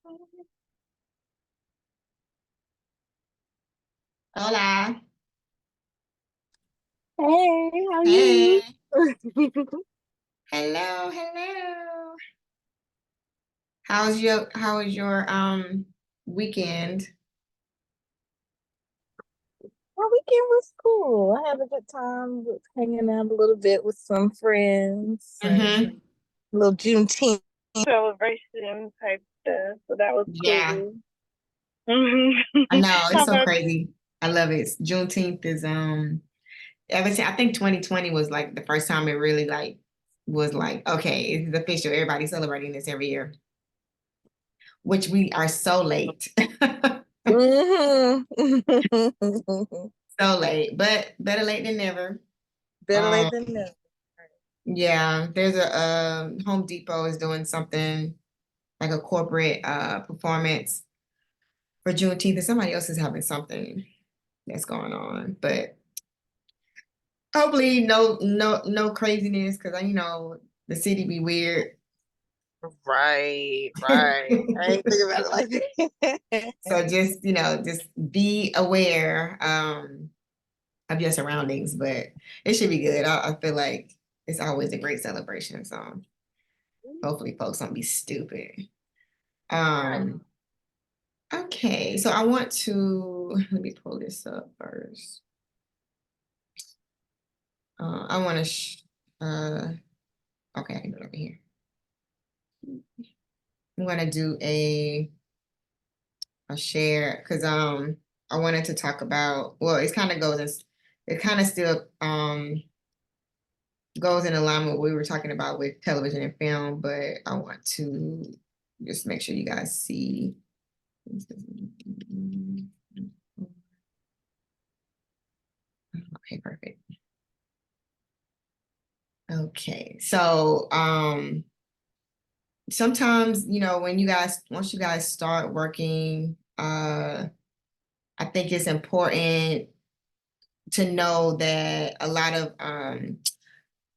Hola. Hey, how you? Hey. Hello, hello. How was your weekend? My weekend was cool. I had a good time with hanging out a little bit with some friends and Mm-hmm. a little Juneteenth celebration type stuff. So that was Yeah, cool. Mhm. I know. How It's so about crazy. I love it. Juneteenth is ever since I think 2020 was like the first time it really like was like, okay, it's official. Everybody's celebrating this every year, which we are so late. you? So late, but better late than never. Better Um, late than never. yeah, there's a Home Depot is doing something like a corporate performance for Juneteenth, and somebody else is having something that's going on. But hopefully, no craziness because the city be weird. Right, right. I ain't thinking about it like that. So just be aware of your surroundings, but it should be good. I feel like it's always a great celebration. So hopefully, folks don't be stupid. Right. Um, okay, so I want to let me pull this up first. I want to okay, I can do it over here. I'm gonna do a share because I wanted to talk about, well, it kind of still goes in alignment with what we were talking about with television and film, but I want to just make sure you guys see. Okay, perfect. Okay, so sometimes, when once you guys start working, I think it's important to know that a lot of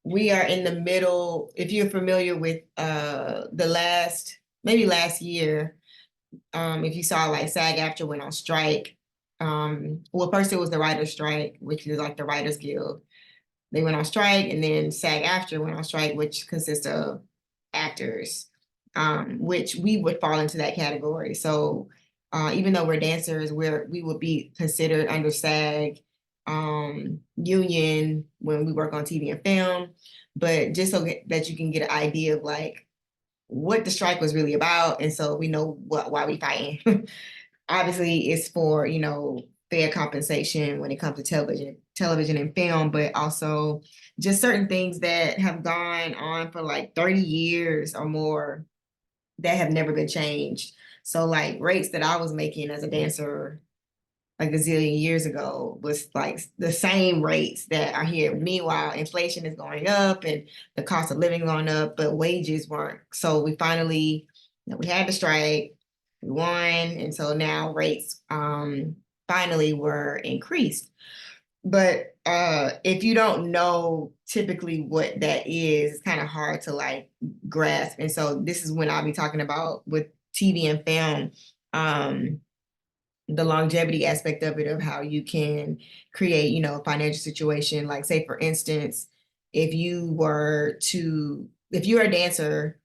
we are in the middle. If you're familiar with the maybe last year, if you saw like SAG-AFTRA went on strike. Well, first it was the writer's strike, which is like the Writers Guild. They went on strike, and then SAG-AFTRA went on strike, which consists of actors, which we would fall into that category. So even though we're dancers, we would be considered under SAG union when we work on TV and film. But just so that you can get an idea of like what the strike was really about, and so we know why we fighting. Obviously, it's for fair compensation when it comes to television and film, but also just certain things that have gone on for like 30 years or more that have never been changed. So like rates that I was making as a dancer like a zillion years ago was like the same rates that are here. Meanwhile, inflation is going up and the cost of living going up, but wages weren't. So we had the strike, we won, and so now rates finally were increased. But if you don't know typically what that is, it's kind of hard to like grasp. And so this is when I'll be talking about with TV and film. The longevity aspect of it, of how you can create, a financial situation. Like say for instance, if you're a dancer,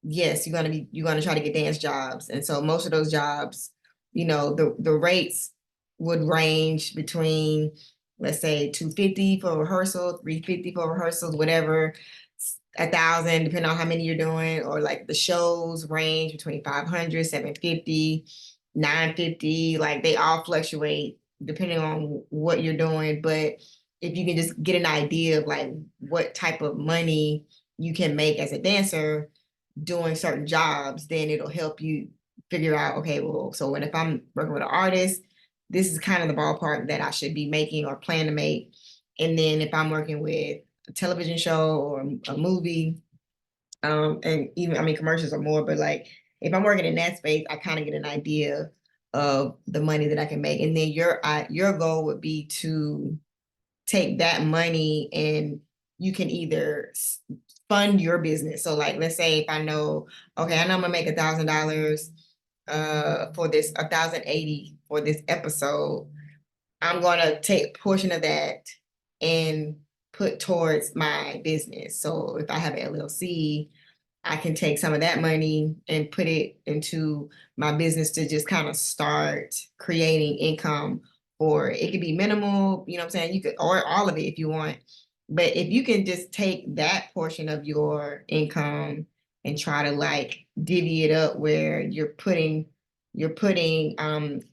yes, you're gonna try to get dance jobs. And so most of those jobs, the rates would range between, let's say, 250 for rehearsal, 350 for rehearsals, whatever, 1,000 depending on how many you're doing, or like the shows range between 500, 750, 950. Like they all fluctuate depending on what you're doing. But if you can just get an idea of like what type of money you can make as a dancer doing certain jobs, then it'll help you figure out, okay, well, so if I'm working with an artist, this is kind of the ballpark that I should be making or plan to make. And then if I'm working with a television show or a movie, and even, I mean, commercials are more, but like if I'm working in that space, I kind of get an idea of the money that I can make. And then your goal would be to take that money and you can either fund your business. So like, let's say if I know, okay, I know I'm gonna make $1,000 for this 1,080 for this episode, I'm gonna take a portion of that and put towards my business. So if I have an LLC, I can take some of that money and put it into my business to just kind of start creating income. Or it could be minimal, you know what I'm saying? You could, or all of it if you want. But if you can just take that portion of your income and try to like divvy it up where you're putting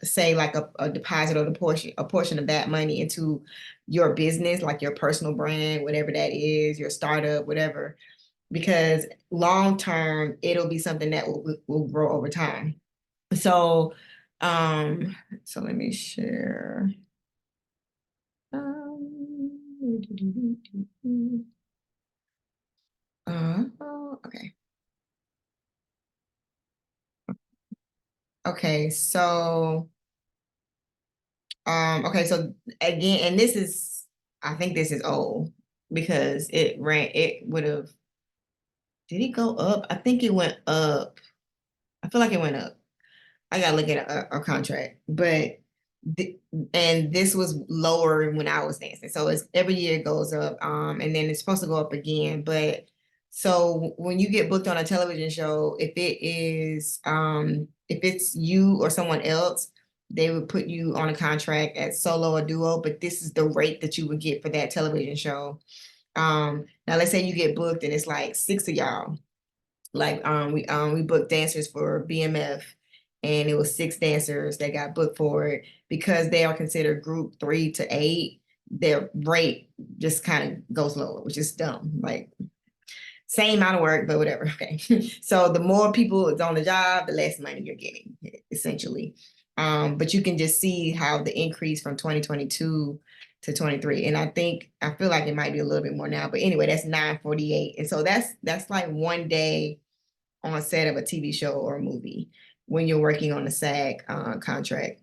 say like a deposit or a portion of that money into your business, like your personal brand, whatever that is, your startup, whatever, because long term it'll be something that will grow over time. So so let me share. Okay. Okay, so okay, so again, and this is, I think this is old because it would have, did it go up? I think it went up. I feel like it went up. I gotta look at our contract, but th and this was lower when I was dancing. So it's every year it goes up, and then it's supposed to go up again. But so when you get booked on a television show, if it's you or someone else, they would put you on a contract as solo or duo, but this is the rate that you would get for that television show. Now let's say you get booked and it's like six of y'all. Like we booked dancers for BMF, and it was six dancers that got booked for it because they are considered group 3 to 8. Their rate just kind of goes lower, which is dumb. Like same amount of work, but whatever. Okay. So the more people is on the job, the less money you're getting, essentially. But you can just see how the increase from 2022 to 23. And I feel like it might be a little bit more now. But anyway, that's 948. And so that's like one day on set of a TV show or a movie when you're working on a SAG contract.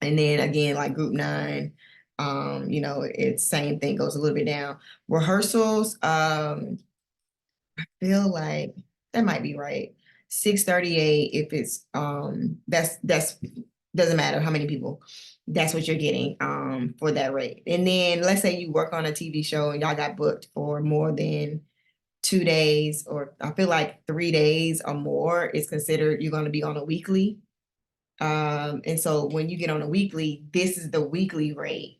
And then again, like group 9, it's same thing, goes a little bit down. Rehearsals, feel like that might be right. 638 if it's that's doesn't matter how many people, that's what you're getting for that rate. And then let's say you work on a TV show and y'all got booked for more than 2 days, or I feel like 3 days or more is considered you're going to be on a weekly. And so when you get on a weekly, this is the weekly rate.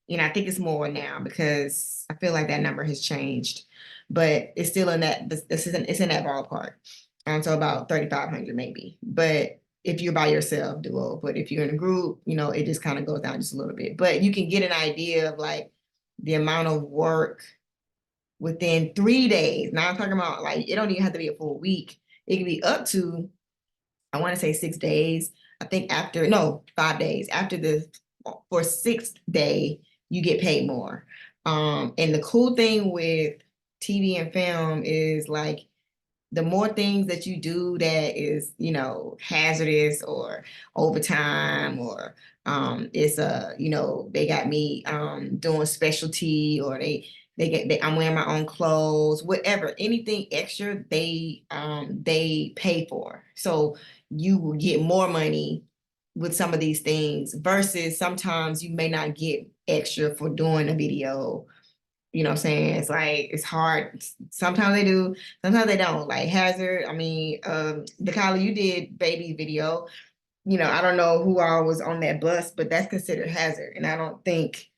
And I think it's more now because I feel like that number has changed, but it's still in that, it's in that ballpark. So about 3,500 maybe. But if you're by yourself, duo, but if you're in a group, it just kind of goes down just a little bit. But you can get an idea of like the amount of work within 3 days. Now I'm talking about like, it don't even have to be a full week. It can be up to, I want to say 6 days. I think 5 days. For sixth day, you get paid more. And the cool thing with TV and film is like the more things that you do that is, hazardous or overtime, or it's they got me doing specialty, or I'm wearing my own clothes, whatever, anything extra they pay for. So you will get more money with some of these things versus sometimes you may not get extra for doing a video. You know what I'm saying? It's like, it's hard. Sometimes they do, sometimes they don't. Like Hazard, I mean, DeKayla, you did baby video. I don't know who all was on that bus, but that's considered Hazard. And I don't think,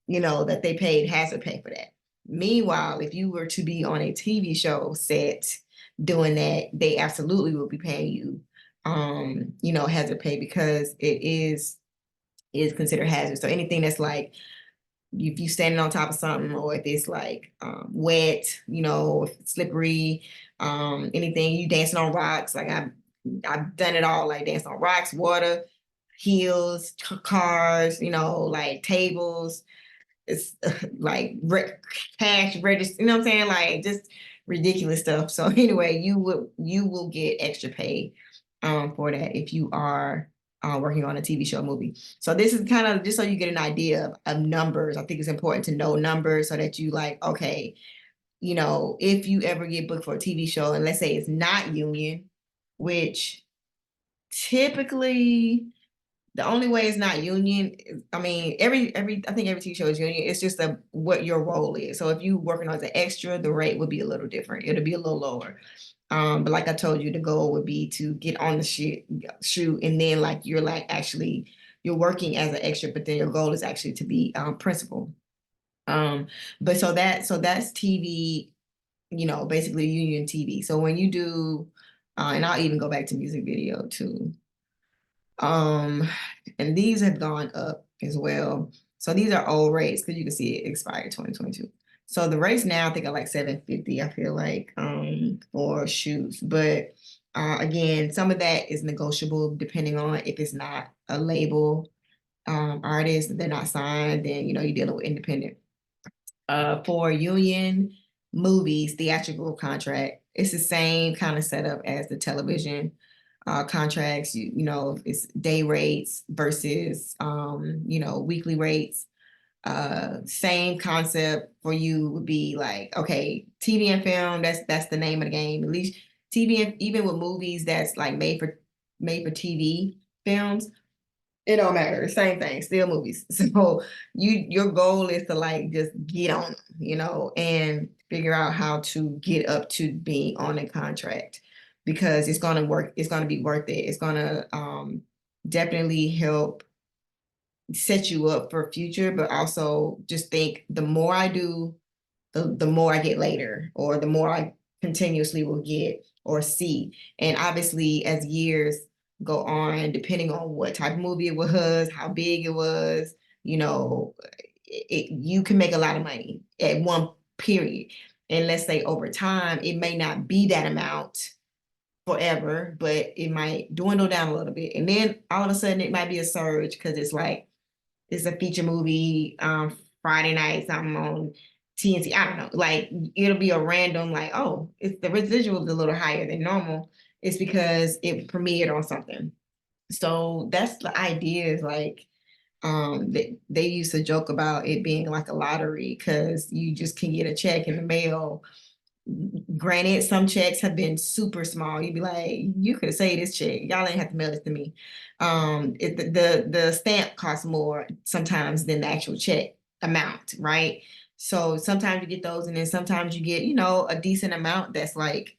that they paid Hazard pay for that. Meanwhile, if you were to be on a TV show set doing that, they absolutely will be paying you, Hazard pay, because it is considered hazard. So anything that's like, if you standing on top of something, or if it's like wet, if it's slippery, anything, you dancing on rocks, like I've done it all, like dancing on rocks, water, heels, cars, like tables. It's like cash register, you know what I'm saying? Like just ridiculous stuff. So anyway, you will get extra pay for that if you are working on a TV show, movie. So this is kind of just so you get an idea of numbers. I think it's important to know numbers so that you like, okay, if you ever get booked for a TV show, and let's say it's not union, which Typically, the only way it's not union, I mean, I think every TV show is union. It's just what your role is. So if you working as an extra, the rate would be a little different. It'll be a little lower. But like I told you, the goal would be to get on the shoot, and then like you're like actually you're working as an extra, but then your goal is actually to be principal. But so that's TV, basically union TV. So when you do, and I'll even go back to music video too. Um, and these have gone up as well. So these are old rates because you can see it expired 2022. So the rates now I think are like 750, I feel like, for shoots. But again, some of that is negotiable depending on if it's not a label artist, they're not signed, then you're dealing with independent. For union movies, theatrical contract, it's the same kind of setup as the television contracts. It's day rates versus weekly rates. Same concept for you would be like, okay, TV and film, that's the name of the game. At least TV, and even with movies that's like made for TV films, it don't matter. Same thing, still movies. So your goal is to like just get on them, and figure out how to get up to being on a contract because it's gonna work, it's gonna be worth it. It's gonna definitely help set you up for future, but also just think the more I do, the more I get later, or the more I continuously will get or see. And obviously, as years go on, depending on what type of movie it was, how big it was, you can make a lot of money at one period. And let's say over time, it may not be that amount forever, but it might dwindle down a little bit. And then all of a sudden, it might be a surge because it's a feature movie Friday night, something on TNT. I don't know. Like it'll be a random, like, oh, it's the residual is a little higher than normal. It's because it premiered on something. So that's the idea, is like they used to joke about it being like a lottery because you just can get a check in the mail. Granted, some checks have been super small. You'd be like, you could have saved this check. Y'all ain't have to mail it to me. The stamp costs more sometimes than the actual check amount, right? So sometimes you get those, and then sometimes you get, a decent amount that's like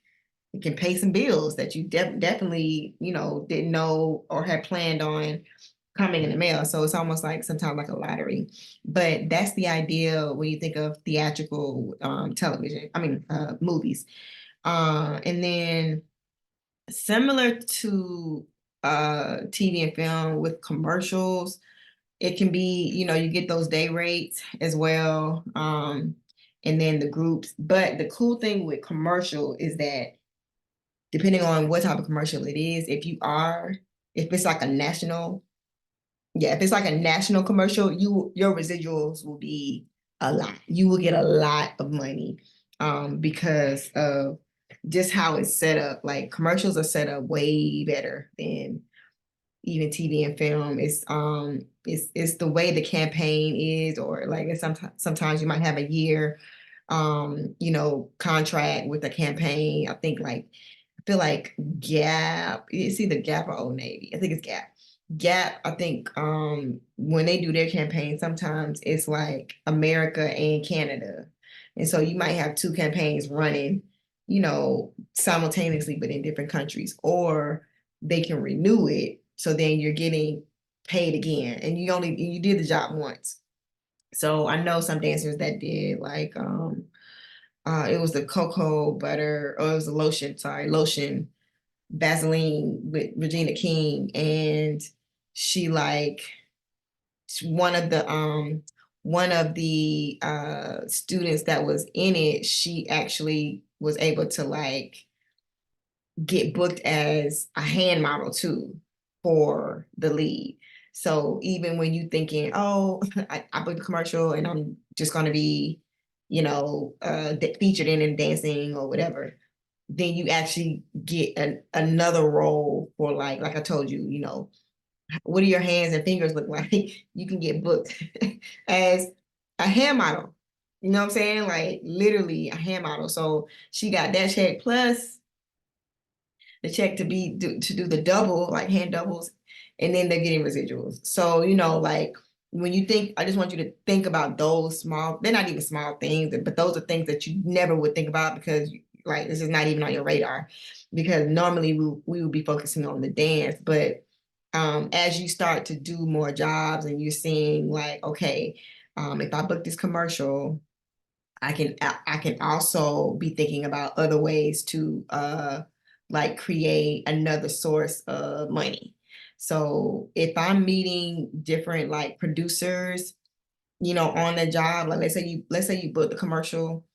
it can pay some bills that you definitely, didn't know or had planned on coming in the mail. So it's almost like sometimes like a lottery. But that's the idea when you think of theatrical television, movies. And then similar to TV and film with commercials, it can be, you get those day rates as well. And then the groups. But the cool thing with commercial is that depending on what type of commercial it is, if it's like a national, yeah, if it's like a national commercial, your residuals will be a lot. You will get a lot of money because of just how it's set up. Like commercials are set up way better than even TV and film. It's the way the campaign is, or like sometimes you might have a year contract with a campaign. I feel like Gap, it's either Gap or Old Navy. I think it's Gap. Gap, I think when they do their campaign, sometimes it's like America and Canada. And so you might have two campaigns running, simultaneously, but in different countries, or they can renew it. So then you're getting paid again, and you did the job once. So I know some dancers that did like it was the cocoa butter, or it was the lotion Vaseline with Regina King, and she like one of the students that was in it, she actually was able to like get booked as a hand model too for the lead. So even when you thinking, oh, I booked a commercial and I'm just gonna be, featured in dancing or whatever, then you actually get another role for like I told you, what do your hands and fingers look like? You can get booked as a hand model. You know what I'm saying? Like literally a hand model. So she got that check plus the check to do the double, like hand doubles, and then they're getting residuals. So, like when you think, I just want you to think about those small, they're not even small things, but those are things that you never would think about because like this is not even on your radar, because normally we would be focusing on the dance. But as you start to do more jobs and you're seeing like, okay, if I book this commercial, I can also be thinking about other ways to like create another source of money. So if I'm meeting different like producers, on the job, like let's say you book the commercial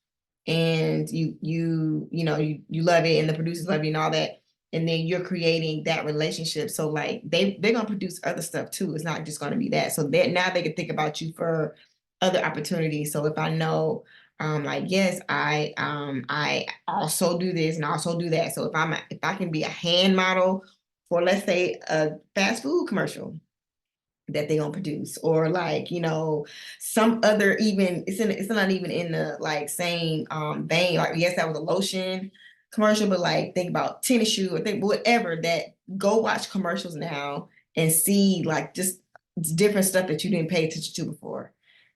and you love it and the producers love you and all that, and then you're creating that relationship, so like they're gonna produce other stuff too. It's not just gonna be that, so that now they can think about you for other opportunities. So if I know like, yes, I also do this and also do that, so if I can be a hand model for, let's say, a fast food commercial that they gonna produce, or like, some other, even it's not even in the like same vein. Like, yes, that was a lotion commercial, but like think about tennis shoe or think whatever, that go watch commercials now and see like just different stuff that you didn't pay attention to before.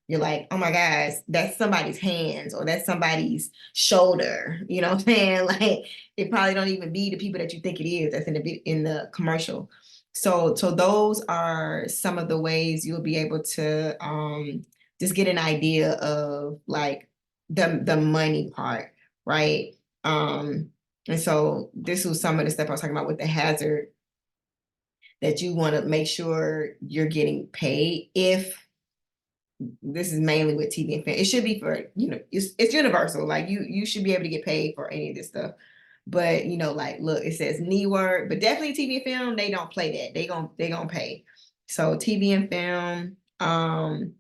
You're like, oh my gosh, that's somebody's hands or that's somebody's shoulder. You know what I'm saying? Like, it probably don't even be the people that you think it is that's in the commercial. So those are some of the ways you'll be able to just get an idea of like the money part, right? And so this was some of the stuff I was talking about with the hazard, that you want to make sure you're getting paid. If this is mainly with TV and film, it should be for, it's universal. Like you should be able to get paid for any of this stuff. But like, look, it says knee work, but definitely TV and film, they don't play that. They gonna pay. So TV and film,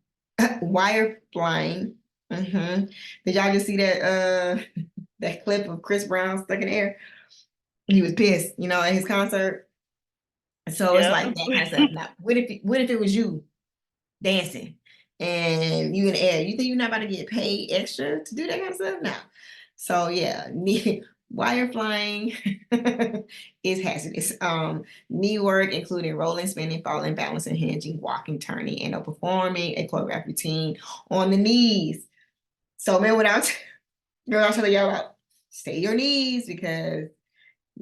wire flying. Did y'all just see that that clip of Chris Brown stuck in the air? He was pissed, at his concert. So it's Yeah. like that kind of stuff. Now, what if it was you dancing and you in the air? You think you're not about to get paid extra to do that kind of stuff? No. So yeah, wire flying is hazardous. Knee work, including rolling, spinning, falling, balancing, hinging, walking, turning, and performing a choreographed routine on the knees. So man, what I was telling y'all about, stay your knees, because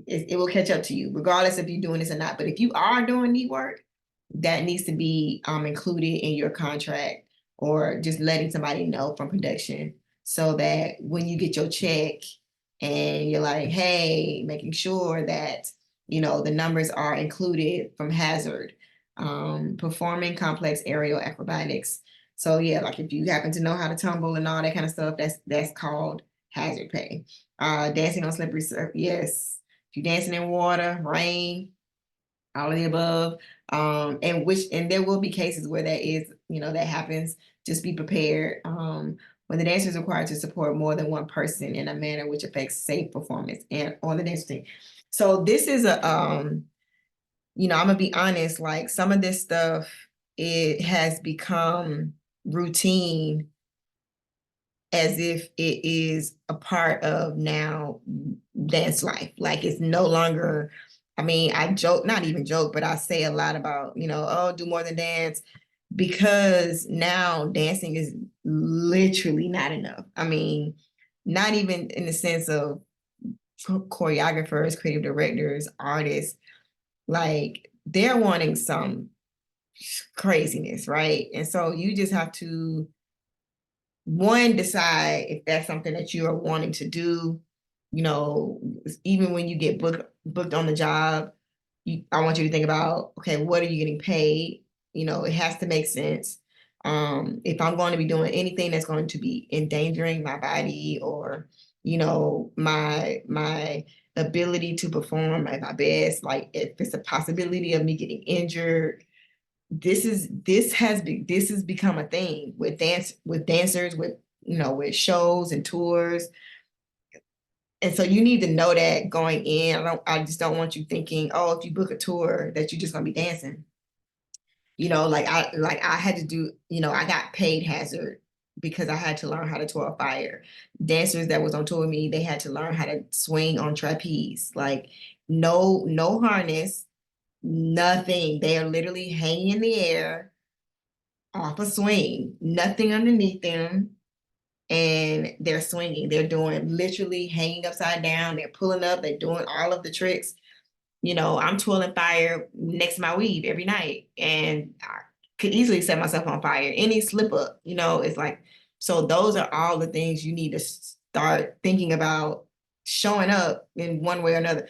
it will catch up to you, regardless if you're doing this or not. But if you are doing knee work, that needs to be included in your contract, or just letting somebody know from production, so that when you get your check and you're like, hey, making sure that the numbers are included from hazard. Performing complex aerial acrobatics. So yeah, like if you happen to know how to tumble and all that kind of stuff, that's called hazard pay. Dancing on slippery surface, yes. If you're dancing in water, rain, all of the above. And there will be cases where that happens. Just be prepared. When the dancer is required to support more than one person in a manner which affects safe performance and on the dance team. So this is I'm gonna be honest, like some of this stuff, it has become routine, as if it is a part of now dance life. Like it's no longer, I mean, I joke, not even joke, but I say a lot about, oh, do more than dance, because now dancing is literally not enough. I mean, not even in the sense of choreographers, creative directors, artists, like they're wanting some craziness, right? And so you just have to, one, decide if that's something that you are wanting to do. Even when you get booked on the job, I want you to think about, okay, what are you getting paid? It has to make sense. If I'm going to be doing anything that's going to be endangering my body, or my ability to perform at my best, like if it's a possibility of me getting injured, this has become a thing with dancers, with shows and tours. And so you need to know that going in. I just don't want you thinking, oh, if you book a tour that you're just gonna be dancing. Like I had to do, I got paid hazard because I had to learn how to twirl fire. Dancers that was on tour with me, they had to learn how to swing on trapeze. Like no harness, nothing. They are literally hanging in the air off a swing, nothing underneath them, and they're swinging. They're doing literally hanging upside down. They're pulling up. They're doing all of the tricks. You know, I'm twirling fire next to my weave every night, and I could easily set myself on fire. Any slip up, you know, it's like, so those are all the things you need to start thinking about showing up in one way or another.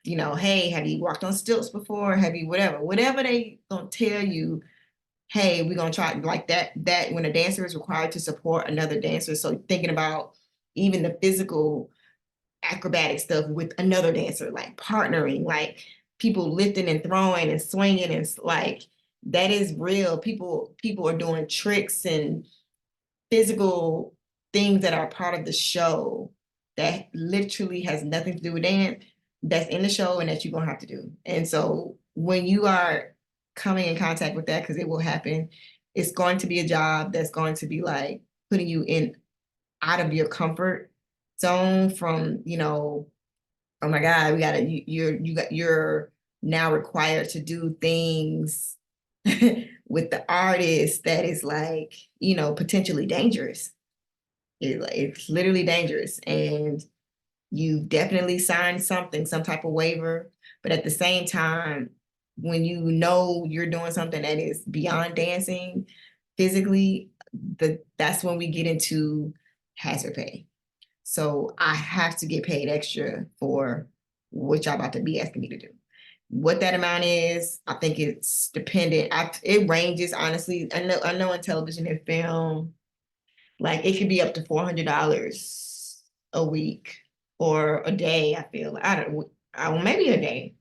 You know, hey, have you walked on stilts before? Have you whatever they gonna tell you, hey, we're gonna try like that when a dancer is required to support another dancer. So thinking about even the physical acrobatic stuff with another dancer, like partnering, like people lifting and throwing and swinging, and like that is real. People are doing tricks and physical things that are part of the show that literally has nothing to do with dance, that's in the show and that you're gonna have to do. And so when you are coming in contact with that, because it will happen, it's going to be a job that's going to be like putting you in out of your comfort zone from, you know, oh my God, we gotta, you're now required to do things with the artist that is like, you know, potentially dangerous. It's literally dangerous. And you've definitely signed something, some type of waiver. But at the same time, when you know you're doing something that is beyond dancing physically, that's when we get into hazard pay. So I have to get paid extra for what y'all about to be asking me to do. What that amount is, I think it's dependent. It ranges, honestly. I know in television and film, like it could be up to $400 a week or a day. I feel like maybe a day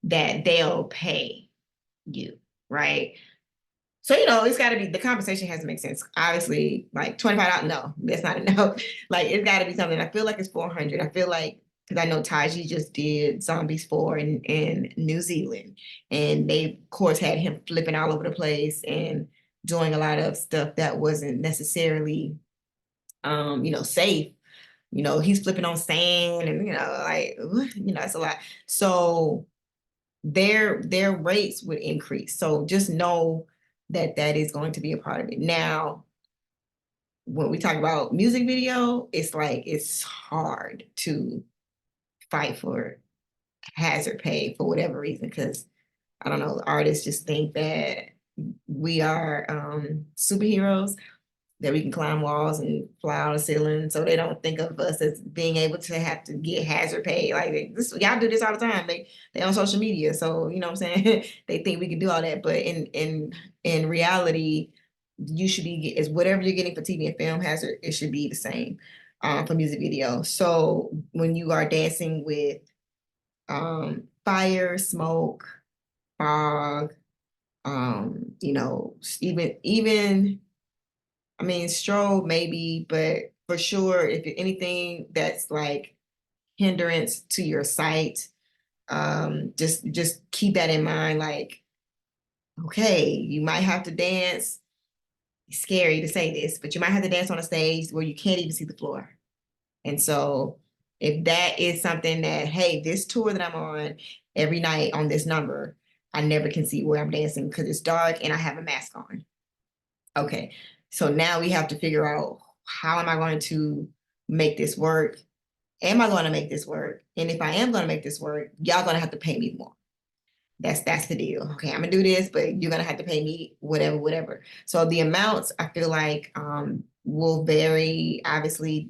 that they'll pay you, right? So, you know, it's got to be, the compensation has to make sense. Obviously, like $25, no, that's not enough. Like, it's got to be something. I feel like it's 400. I feel like, because I know Taiji just did Zombies 4 in New Zealand. And they, of course, had him flipping all over the place and doing a lot of stuff that wasn't necessarily, you know, safe. You know, he's flipping on sand and, you know, like, you know, it's a lot. So their rates would increase. So just know that that is going to be a part of it. Now, when we talk about music video, it's like it's hard to fight for hazard pay for whatever reason, because I don't know, artists just think that we are superheroes, that we can climb walls and fly out of the ceiling. So they don't think of us as being able to have to get hazard pay. Like this, y'all do this all the time. They on social media. So you know what I'm saying? They think we can do all that. But in reality, you should be is whatever you're getting for TV and film hazard, it should be the same for music video. So when you are dancing with fire, smoke, fog, you know, even I mean, strobe maybe, but for sure, if anything that's like hindrance to your sight, just keep that in mind. Like, okay, you might have to dance. It's scary to say this, but you might have to dance on a stage where you can't even see the floor. And so, if that is something that, hey, this tour that I'm on every night on this number, I never can see where I'm dancing because it's dark and I have a mask on. Okay, so now we have to figure out, how am I going to make this work? Am I going to make this work? And if I am going to make this work, y'all going to have to pay me more. That's the deal. Okay, I'm gonna do this, but you're gonna have to pay me whatever, whatever. So the amounts I feel like will vary. Obviously,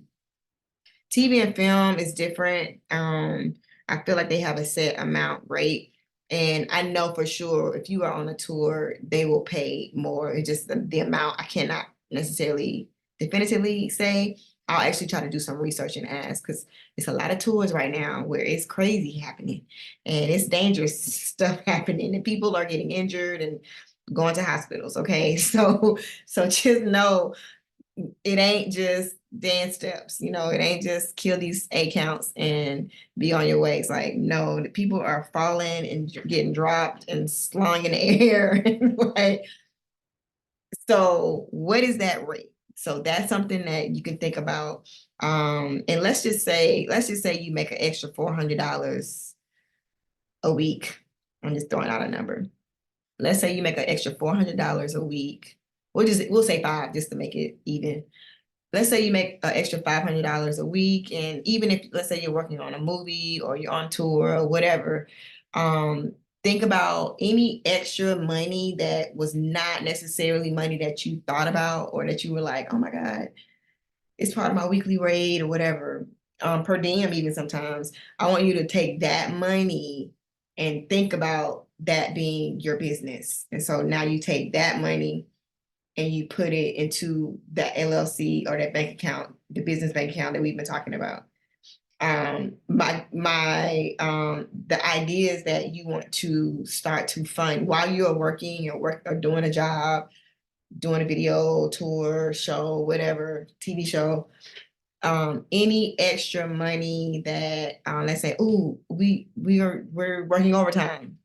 TV and film is different. I feel like they have a set amount rate. And I know for sure if you are on a tour, they will pay more. It's just the amount I cannot necessarily definitively say. I'll actually try to do some research and ask, because it's a lot of tours right now where it's crazy happening and it's dangerous stuff happening and people are getting injured and going to hospitals. Okay. So just know it ain't just dance steps, you know, it ain't just kill these 8 counts and be on your way. It's like, no, the people are falling and getting dropped and slung in the air. Like, so what is that rate? So that's something that you can think about. And let's just say you make an extra $400 a week. I'm just throwing out a number. Let's say you make an extra $400 a week. We'll say five just to make it even. Let's say you make an extra $500 a week, and even if let's say you're working on a movie or you're on tour or whatever, think about any extra money that was not necessarily money that you thought about or that you were like, oh my God, it's part of my weekly rate or whatever, per diem even sometimes. I want you to take that money and think about that being your business. And so now you take that money and you put it into that LLC or that bank account, the business bank account that we've been talking about. The idea is that you want to start to fund while you're working or doing a job, doing a video, tour, show, whatever, TV show. Any extra money that let's say, oh, we're working overtime,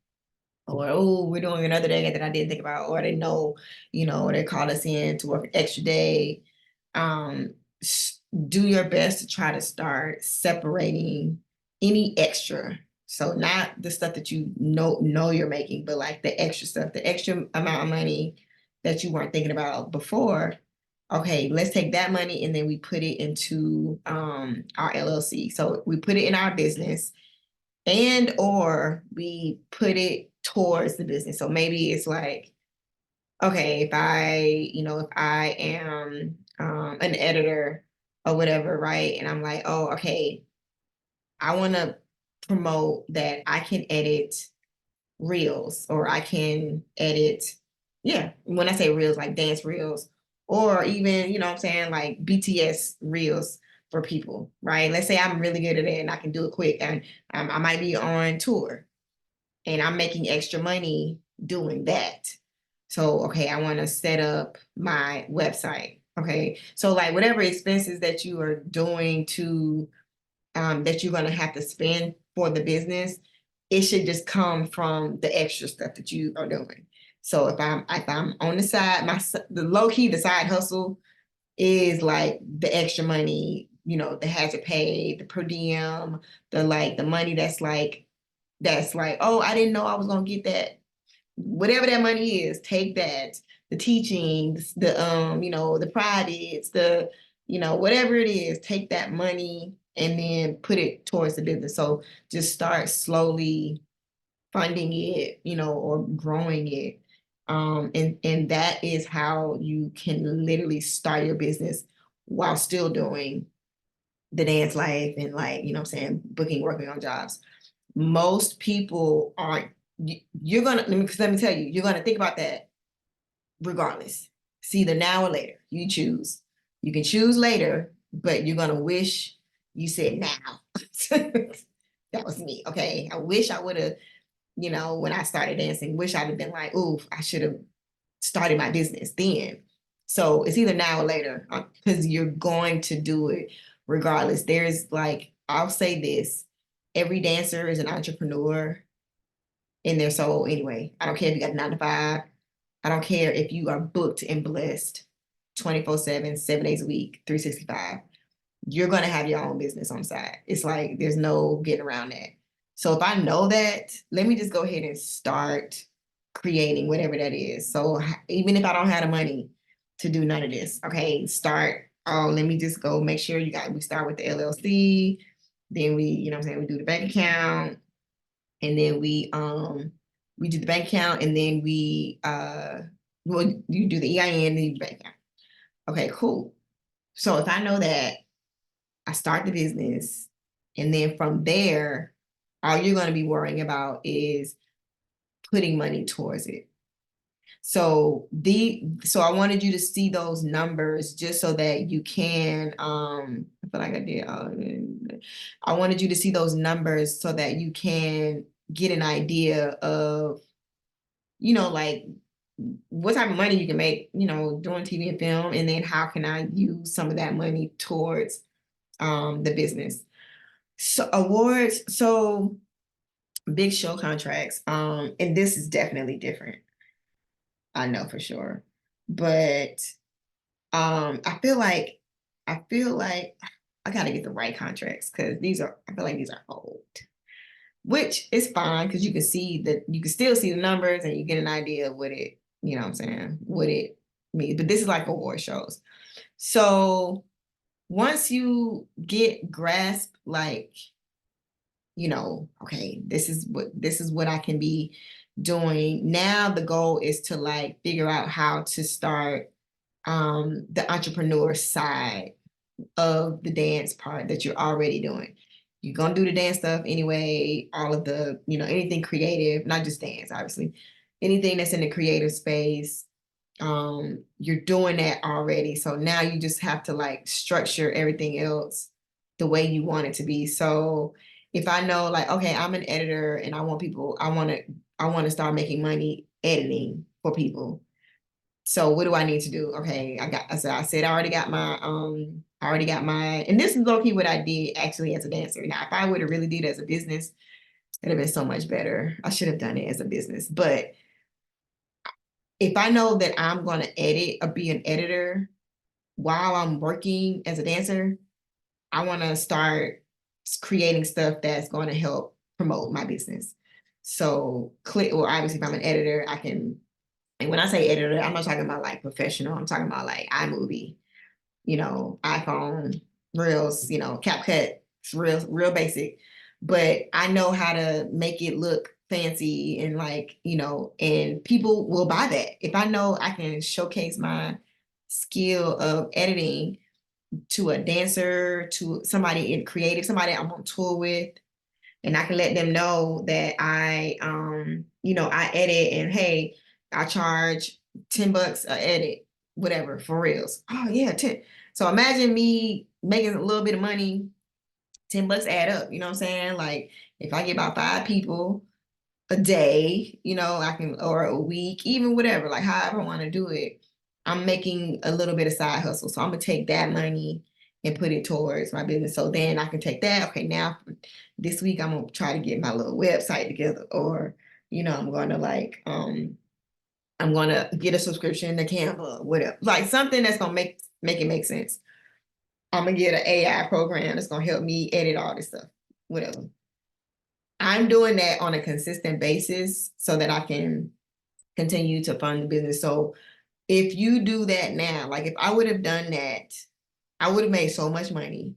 or oh, we're doing another day that I didn't think about, or they know, or they call us in to work an extra day. Um, do your best to try to start separating any extra. So not the stuff that you know you're making, but like the extra stuff, the extra amount of money that you weren't thinking about before. Okay, let's take that money and then we put it into our LLC. So we put it in our business and or we put it towards the business. So maybe it's like, okay, if I am an editor or whatever, right? And I'm like, oh, okay, I want to promote that I can edit reels, or I can edit, yeah, when I say reels, like dance reels, or even, what I'm saying, like BTS reels for people, right? Let's say I'm really good at it and I can do it quick, and I might be on tour and I'm making extra money doing that. So, okay, I want to set up my website. Okay. So like whatever expenses that you are doing to that you're going to have to spend for the business, it should just come from the extra stuff that you are doing. So if I'm on the side, the low key, the side hustle is like the extra money, the hazard pay, the per diem, the money that's like, oh, I didn't know I was gonna get that. Whatever that money is, take that. The teachings, the privates, whatever it is, take that money and then put it towards the business. So just start slowly funding it, or growing it. And that is how you can literally start your business while still doing the dance life and, like, what I'm saying, working on jobs. Most people aren't. You're gonna let me tell you, you're gonna think about that regardless. It's either now or later. You choose. You can choose later, but you're gonna wish you said now. That was me. Okay, I wish I would have. When I started dancing, wish I'd have been like, ooh, I should have started my business then. So it's either now or later, because you're going to do it regardless. There's like, I'll say this: every dancer is an entrepreneur in their soul anyway. I don't care if you got a 9 to 5. I don't care if you are booked and blessed 24/7, 7 days a week, 365. You're going to have your own business on the side. It's like there's no getting around that. So if I know that, let me just go ahead and start creating whatever that is. So even if I don't have the money to do none of this, okay, let me just go make sure we start with the LLC. Then we do the bank account, and then we do the bank account, and then you do the EIN, then you do the bank account. Okay, cool. So if I know that, I start the business, and then from there, all you're going to be worrying about is putting money towards it. So I wanted you to see those numbers just so that you can, I feel like I did. I wanted you to see those numbers so that you can get an idea of, like what type of money you can make, doing TV and film, and then how can I use some of that money towards the business. So awards, so big show contracts, and this is definitely different. I know for sure. But I feel like I gotta get the right contracts because I feel like these are old, which is fine because you can still see the numbers and you get an idea of what it, you know what I'm saying, what it means. But this is like award shows. So once you get grasp, like, okay, this is what I can be doing. Now the goal is to like figure out how to start the entrepreneur side of the dance part that you're already doing. You're gonna do the dance stuff anyway, all of the, anything creative, not just dance, obviously. Anything that's in the creative space, you're doing that already. So now you just have to like structure everything else the way you want it to be. So if I know like, okay, I'm an editor and I want to start making money editing for people. So what do I need to do? Okay, I said I already got my, and this is low key what I did actually as a dancer. Now, if I would have really did it as a business, it'd have been so much better. I should have done it as a business. But if I know that I'm going to edit or be an editor while I'm working as a dancer, I want to start creating stuff that's going to help promote my business. So, well, obviously, if I'm an editor, I can, and when I say editor, I'm not talking about like professional. I'm talking about like iMovie, iPhone, Reels, CapCut, it's real basic. But I know how to make it look fancy and like, and people will buy that. If I know I can showcase my skill of editing to a dancer, to somebody in creative, somebody I'm on tour with, and I can let them know that I edit and hey, I charge $10 a edit, whatever, for reals. Oh yeah, 10. So imagine me making a little bit of money, $10 add up, you know what I'm saying? Like if I get about 5 people a day, I can, or a week, even whatever, like however I want to do it, I'm making a little bit of side hustle. So I'm gonna take that money and put it towards my business. So then I can take that. Okay, now this week I'm gonna try to get my little website together, or I'm gonna like I'm gonna get a subscription to Canva, whatever, like something that's gonna make it make sense. I'm gonna get an AI program that's gonna help me edit all this stuff, whatever. I'm doing that on a consistent basis so that I can continue to fund the business. So if you do that now, like if I would have done that, I would have made so much money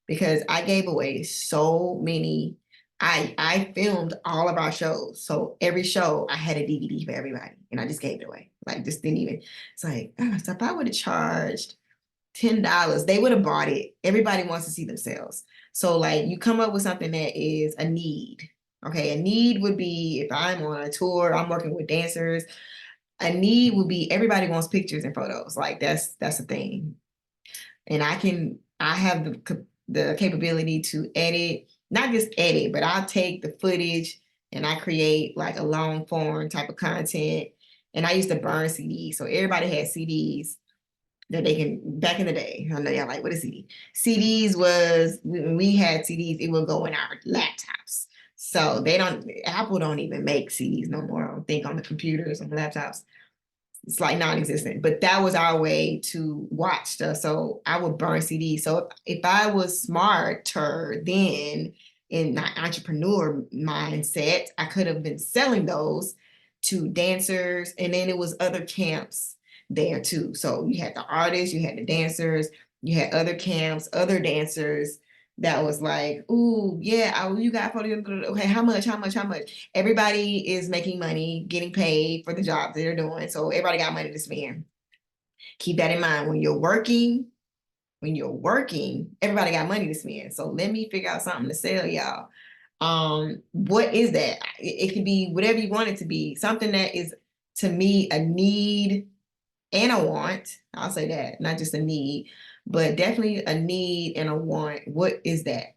because I gave away so many. I filmed all of our shows. So every show I had a DVD for everybody and I just gave it away. Like just didn't even, it's like, so if I would have charged $10, they would have bought it. Everybody wants to see themselves. So like you come up with something that is a need. Okay, a need would be if I'm on a tour, I'm working with dancers. A need would be everybody wants pictures and photos. Like that's a thing. And I have the capability to edit, not just edit, but I'll take the footage and I create like a long form type of content. And I used to burn CDs. So everybody had CDs that they can, back in the day, I know y'all like, what is CD? CDs was, when we had CDs, it would go in our laptops. So Apple don't even make CDs no more, I don't think, on the computers, on the laptops. It's like non-existent, but that was our way to watch stuff. So I would burn CDs. So if I was smarter then in my entrepreneur mindset, I could have been selling those to dancers. And then it was other camps there too. So you had the artists, you had the dancers, you had other camps, other dancers that was like, ooh, yeah, you got 40, okay, how much? Everybody is making money, getting paid for the jobs that they're doing. So everybody got money to spend. Keep that in mind. When you're working, everybody got money to spend. So let me figure out something to sell y'all. What is that? It can be whatever you want it to be. Something that is, to me, a need and a want. I'll say that, not just a need, but definitely a need and a want. What is that?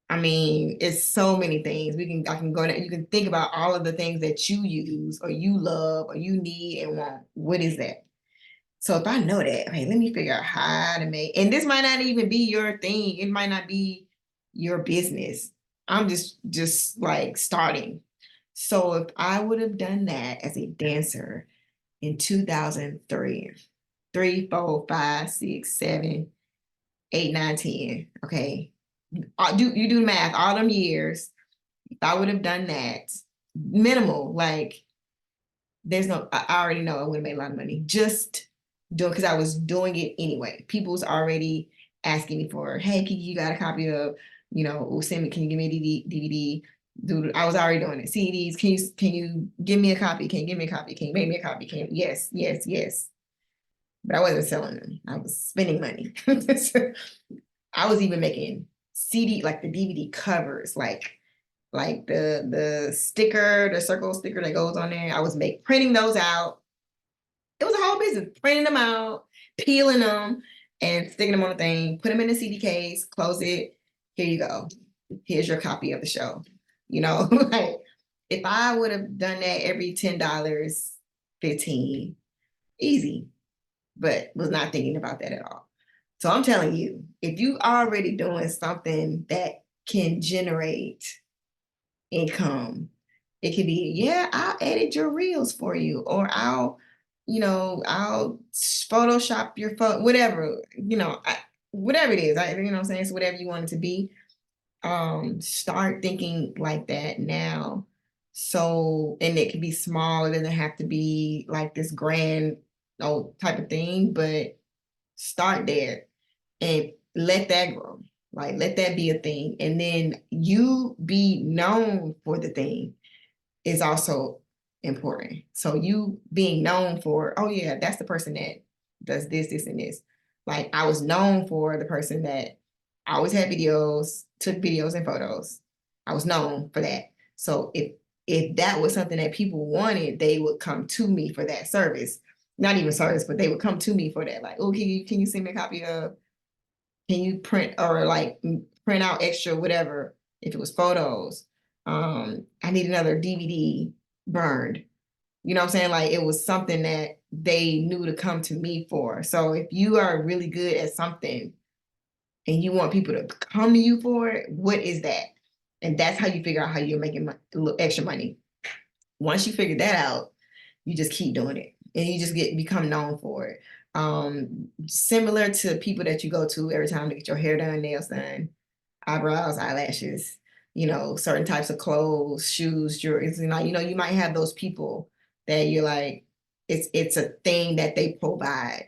I mean, it's so many things. I can go you can think about all of the things that you use or you love or you need and want. What is that? So if I know that, okay, let me figure out how to make, and this might not even be your thing. It might not be your business. I'm just like starting. So if I would have done that as a dancer in 2003, 3, 4, 5, 6, 7, 8, 9, 10. Okay. You do the math, all them years, if I would have done that, minimal, like I already know I would have made a lot of money. Just doing, because I was doing it anyway. People was already asking me for, hey, you got a copy of, send me, can you give me a DVD? Dude, I was already doing it. CDs, can you give me a copy? Can you give me a copy? Can you make me a copy? Yes, yes, yes. But I wasn't selling them. I was spending money. I was even making CD, like the DVD covers, like the sticker, the circle sticker that goes on there. I was printing those out. It was a whole business, printing them out, peeling them, and sticking them on a thing, put them in a CD case, close it. Here you go. Here's your copy of the show. Like if I would have done that every $10, 15, easy, but was not thinking about that at all. So I'm telling you, if you already doing something that can generate income, it could be, yeah, I'll edit your reels for you, or I'll Photoshop your photo, whatever, whatever it is, what I'm saying, so whatever you want it to be, start thinking like that now. So, and it can be small, it doesn't have to be like this grand, type of thing, but start there and let that grow. Like, let that be a thing. And then you be known for the thing is also important. So you being known for, oh yeah, that's the person that does this, this, and this. Like I was known for the person that always had videos, took videos and photos. I was known for that. So if that was something that people wanted, they would come to me for that service. Not even service, but they would come to me for that. Like, oh, can you send me a copy of, can you print or like print out extra whatever, if it was photos. I need another DVD burned. You know what I'm saying? Like it was something that they knew to come to me for. So if you are really good at something and you want people to come to you for it, what is that? And that's how you figure out how you're making a little extra money. Once you figure that out, you just keep doing it and you just become known for it. Similar to people that you go to every time to get your hair done, nails done, eyebrows, eyelashes, certain types of clothes, shoes, jewelry. You might have those people that you're like, it's a thing that they provide.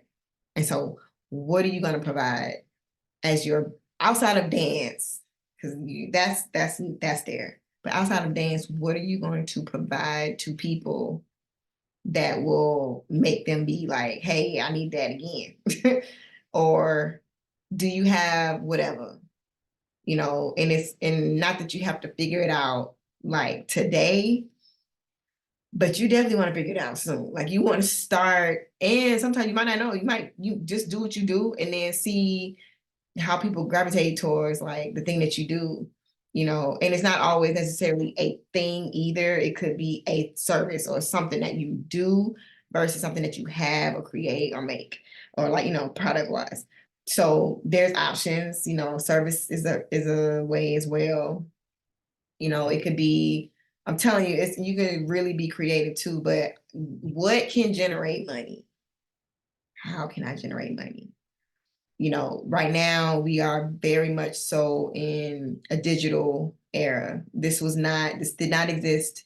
And so what are you going to provide as your outside of dance? Because that's there. But outside of dance, what are you going to provide to people that will make them be like, hey, I need that again? Or do you have whatever? And not that you have to figure it out like today, but you definitely want to figure it out soon. Like you want to start, and sometimes you might not know, you just do what you do and then see how people gravitate towards like the thing that you do, and it's not always necessarily a thing either. It could be a service or something that you do versus something that you have or create or make, or like, product wise. So there's options, service is a way as well. It could be, I'm telling you, you can really be creative too, but what can generate money? How can I generate money? Right now we are very much so in a digital era. This did not exist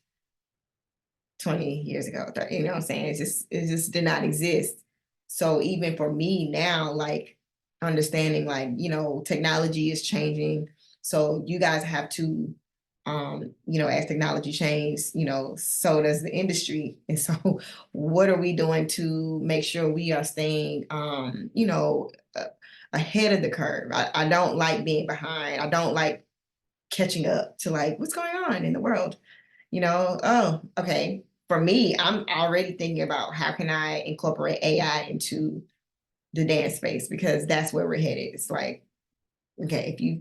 20 years ago. You know what I'm saying? It just did not exist. So even for me now, like understanding like, technology is changing. So you guys have to, as technology changes, so does the industry. And so what are we doing to make sure we are staying, ahead of the curve? I don't like being behind. I don't like catching up to like what's going on in the world. Oh, okay. For me, I'm already thinking about how can I incorporate AI into the dance space, because that's where we're headed. It's like, okay, if you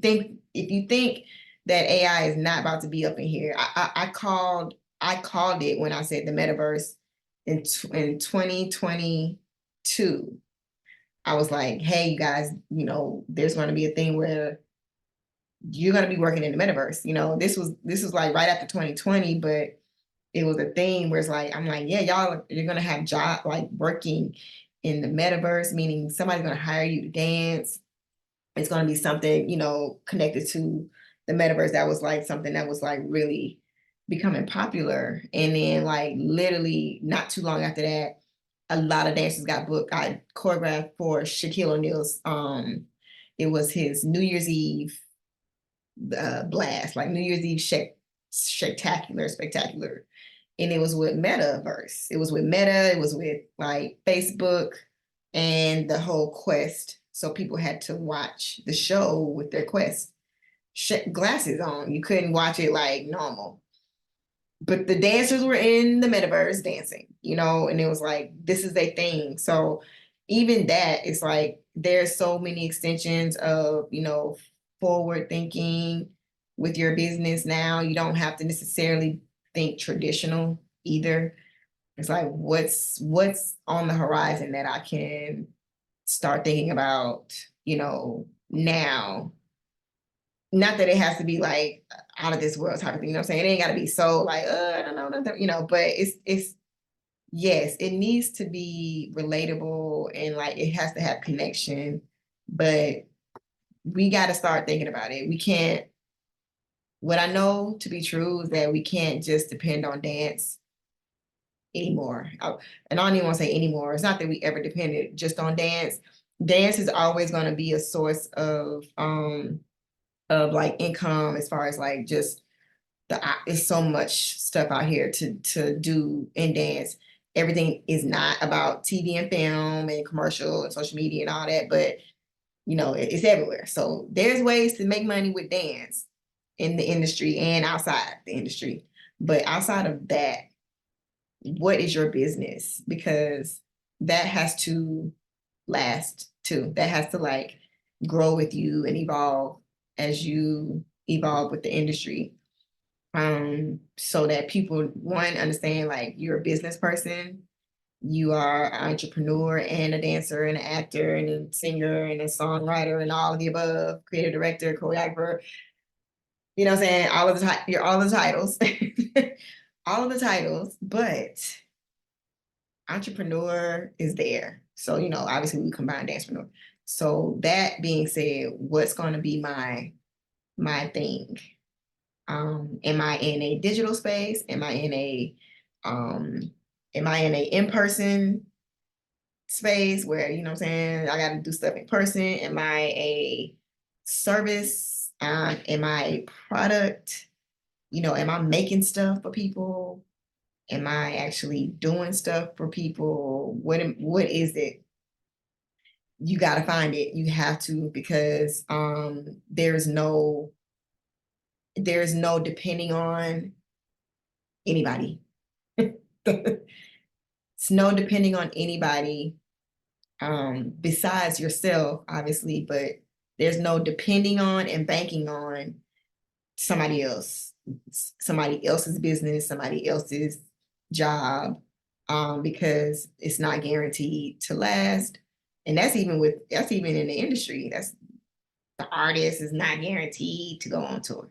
think that AI is not about to be up in here, I called it when I said the metaverse in 2022. I was like, hey, you guys, there's going to be a thing where you're going to be working in the metaverse. This was like right after 2020, but it was a thing where it's like, I'm like, yeah, you're going to have job like working in the metaverse, meaning somebody's going to hire you to dance. It's going to be something, you know, connected to the metaverse that was like something that was like really becoming popular. And then like literally not too long after that, a lot of dancers got booked. I choreographed for Shaquille O'Neal's, it was his New Year's Eve blast, like New Year's Eve spectacular. And it was with Metaverse. It was with Meta, it was with like Facebook and the whole Quest. So people had to watch the show with their Quest glasses on. You couldn't watch it like normal. But the dancers were in the metaverse dancing, you know, and it was like, this is their thing. So even that, it's like there's so many extensions of, you know, forward thinking with your business now. You don't have to necessarily think traditional either. It's like what's on the horizon that I can start thinking about, you know, now. Not that it has to be like out of this world type of thing, you know what I'm saying? It ain't gotta be so like, I don't know, nothing, you know, but it's yes, it needs to be relatable and like it has to have connection, but we gotta start thinking about it. We can't, what I know to be true is that we can't just depend on dance anymore. And I don't even want to say anymore. It's not that we ever depended just on dance. Dance is always going to be a source of like income as far as like just it's so much stuff out here to do in dance. Everything is not about TV and film and commercial and social media and all that, but you know, it's everywhere. So there's ways to make money with dance in the industry and outside the industry. But outside of that, what is your business? Because that has to last too. That has to like grow with you and evolve as you evolve with the industry. So that people, one, understand like you're a business person, you are an entrepreneur and a dancer and an actor and a singer and a songwriter and all of the above, creative director, choreographer, you know what I'm saying? You're all the titles, all of the titles, but entrepreneur is there. So, you know, obviously we combine dancepreneur. So that being said, what's going to be my thing? Am I in a digital space? Um, am I in a in-person space where, you know what I'm saying, I got to do stuff in person? Am I a service? Am I a product? You know, am I making stuff for people? Am I actually doing stuff for people? What is it? You got to find it. You have to, because there's no depending on anybody. It's no depending on anybody besides yourself, obviously, but there's no depending on and banking on somebody else, somebody else's business, somebody else's job, because it's not guaranteed to last. And that's even in the industry. That's the artist is not guaranteed to go on tour.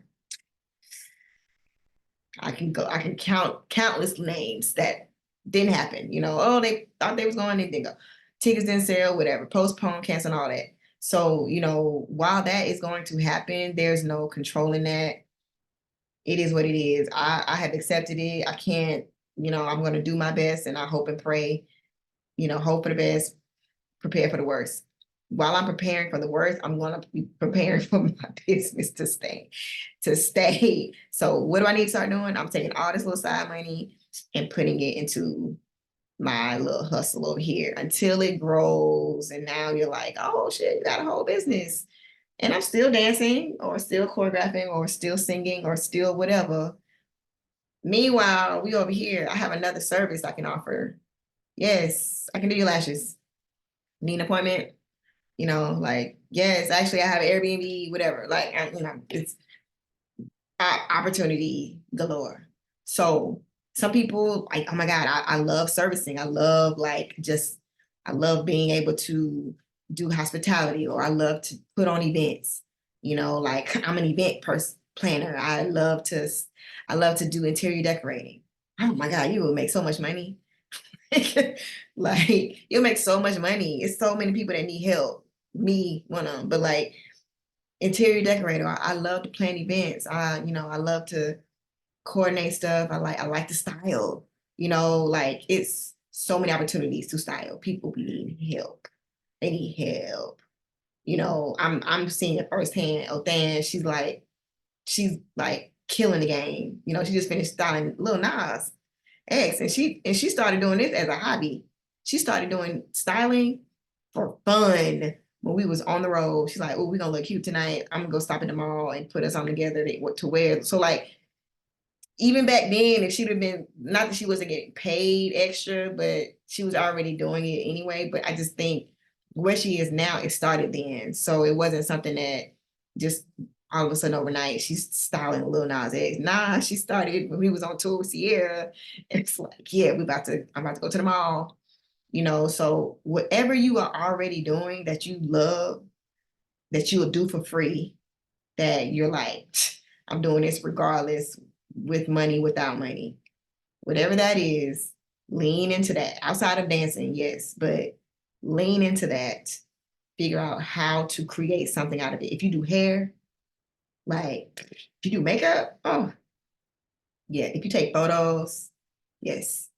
I can count countless names that didn't happen. You know, oh, they thought they was going, they didn't go. Tickets didn't sell, whatever, postpone, cancel, and all that. So, you know, while that is going to happen, there's no controlling that. It is what it is. I have accepted it. I can't, you know, I'm gonna do my best and I hope and pray, you know, hope for the best, prepare for the worst. While I'm preparing for the worst, I'm gonna be preparing for my business to stay. So what do I need to start doing? I'm taking all this little side money and putting it into my little hustle over here until it grows. And now you're like, oh shit, you got a whole business. And I'm still dancing or still choreographing or still singing or still whatever. Meanwhile, we over here, I have another service I can offer. Yes, I can do your lashes. Need an appointment? You know, like, yes, actually I have an Airbnb, whatever. Like, you know, it's opportunity galore. So some people like, oh my God, I love servicing. I love I love being able to do hospitality, or I love to put on events. You know, like I'm an event planner. I love to do interior decorating. Oh my God, you will make so much money. Like, you'll make so much money. It's so many people that need help. Me, one of them. But like interior decorator, I love to plan events. I love to coordinate stuff. I like to style. Like it's so many opportunities to style. People need help. They need help. I'm seeing it firsthand. Oh, Dan, she's like killing the game. She just finished styling Lil Nas X, and she started doing this as a hobby. She started doing styling for fun when we was on the road. She's like, "Oh, we're gonna look cute tonight. I'm gonna go stop at the mall and put us on together what to wear." So like even back then, if she'd have been, not that she wasn't getting paid extra, but she was already doing it anyway. But I just think where she is now, it started then. So it wasn't something that just all of a sudden overnight she's styling Lil Nas X. Nah, she started when we was on tour with Sierra. It's like, yeah, I'm about to go to the mall. So whatever you are already doing that you love, that you'll do for free, that you're like, I'm doing this regardless, with money, without money. Whatever that is, lean into that. Outside of dancing, yes, but lean into that. Figure out how to create something out of it. If you do hair, like if you do makeup, oh yeah. If you take photos, yes.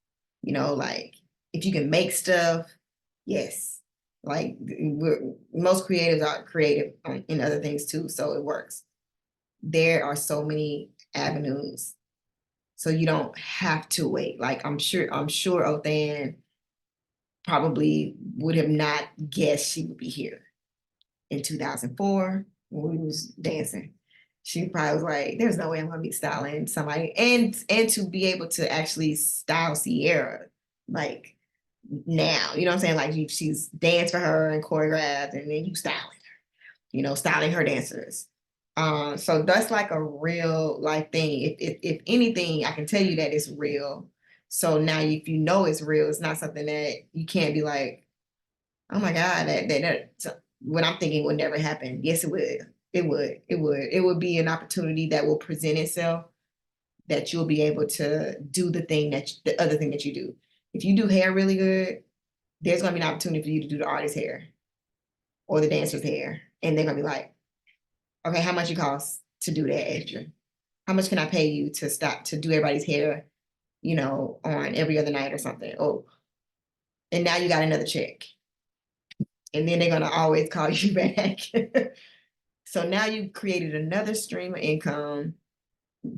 Like if you can make stuff, yes. Like most creatives are creative in other things too, so it works. There are so many avenues, so you don't have to wait. Like I'm sure Othan probably would have not guessed she would be here in 2004 when we was dancing. She probably was like, "There's no way I'm gonna be styling somebody," and to be able to actually style Sierra like now, you know what I'm saying? Like she's danced for her and choreographed, and then you styling her dancers. So that's like a real life thing. If anything, I can tell you that it's real. So now if you know it's real, it's not something that you can't be like, oh my God, that so what I'm thinking would never happen. Yes, it would. It would be an opportunity that will present itself, that you'll be able to do the other thing that you do. If you do hair really good, there's gonna be an opportunity for you to do the artist's hair or the dancer's hair. And they're gonna be like, okay, how much it costs to do that extra? How much can I pay you to stop to do everybody's hair, on every other night or something? Oh, and now you got another check. And then they're gonna always call you back. So now you created another stream of income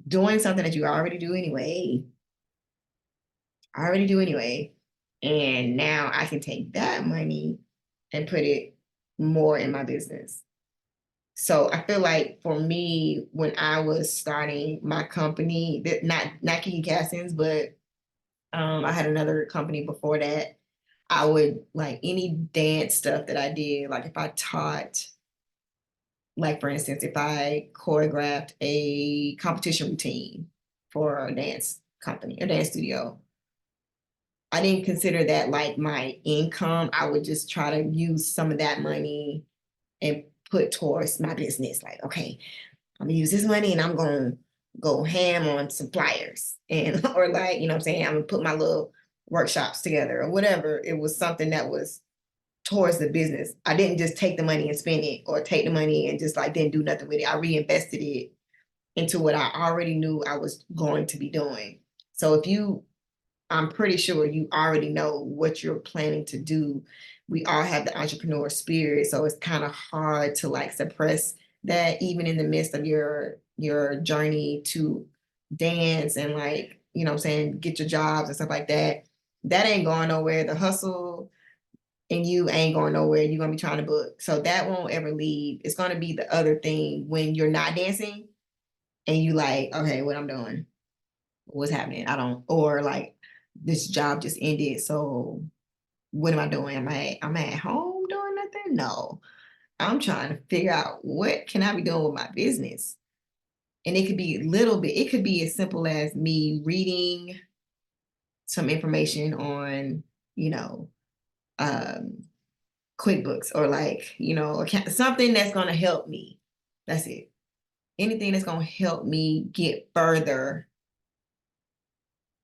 doing something that you already do anyway. And now I can take that money and put it more in my business. So I feel like for me, when I was starting my company, that not Kiki Castings, but I had another company before that. I would like any dance stuff that I did, like if I taught, like for instance, if I choreographed a competition routine for a dance company, a dance studio, I didn't consider that like my income. I would just try to use some of that money and put towards my business. Like, okay, I'm gonna use this money and I'm gonna go ham on some flyers and or like, what I'm saying, I'm gonna put my little workshops together or whatever. It was something that was towards the business. I didn't just take the money and spend it, or take the money and just like didn't do nothing with it. I reinvested it into what I already knew I was going to be doing. So I'm pretty sure you already know what you're planning to do. We all have the entrepreneur spirit, so it's kind of hard to like suppress that, even in the midst of your journey to dance and like, what I'm saying, get your jobs and stuff like that. That ain't going nowhere. The hustle and you ain't going nowhere. You're gonna be trying to book. So that won't ever leave. It's gonna be the other thing when you're not dancing and you like, okay, what I'm doing, what's happening? I don't, or like this job just ended. So what am I doing? Am I at home doing nothing? No. I'm trying to figure out what can I be doing with my business. And it could be a little bit, it could be as simple as me reading some information on, you know, um, QuickBooks, or like, something that's going to help me. That's it. Anything that's going to help me get further.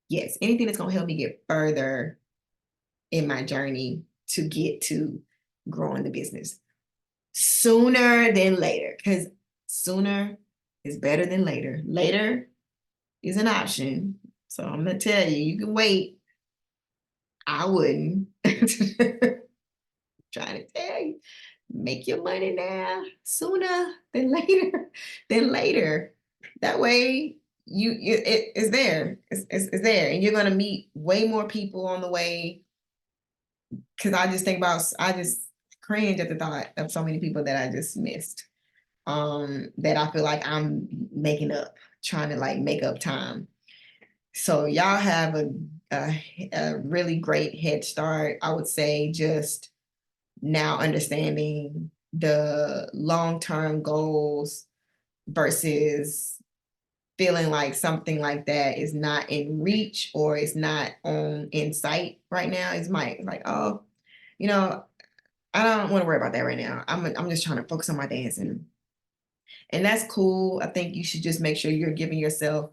Yes, anything that's going to help me get further in my journey to get to growing the business sooner than later, because sooner is better than later. Later is an option. So I'm gonna tell you, you can wait. I wouldn't. Trying to tell you, make your money now sooner than later than later. That way it's there. It's there. And you're gonna meet way more people on the way. Cause I just cringe at the thought of so many people that I just missed. That I feel like I'm making up, trying to like make up time. So y'all have a really great head start. I would say just now understanding the long-term goals versus feeling like something like that is not in reach or is not on in sight right now. It's like, oh, you know, I don't want to worry about that right now. I'm just trying to focus on my dancing. And that's cool. I think you should just make sure you're giving yourself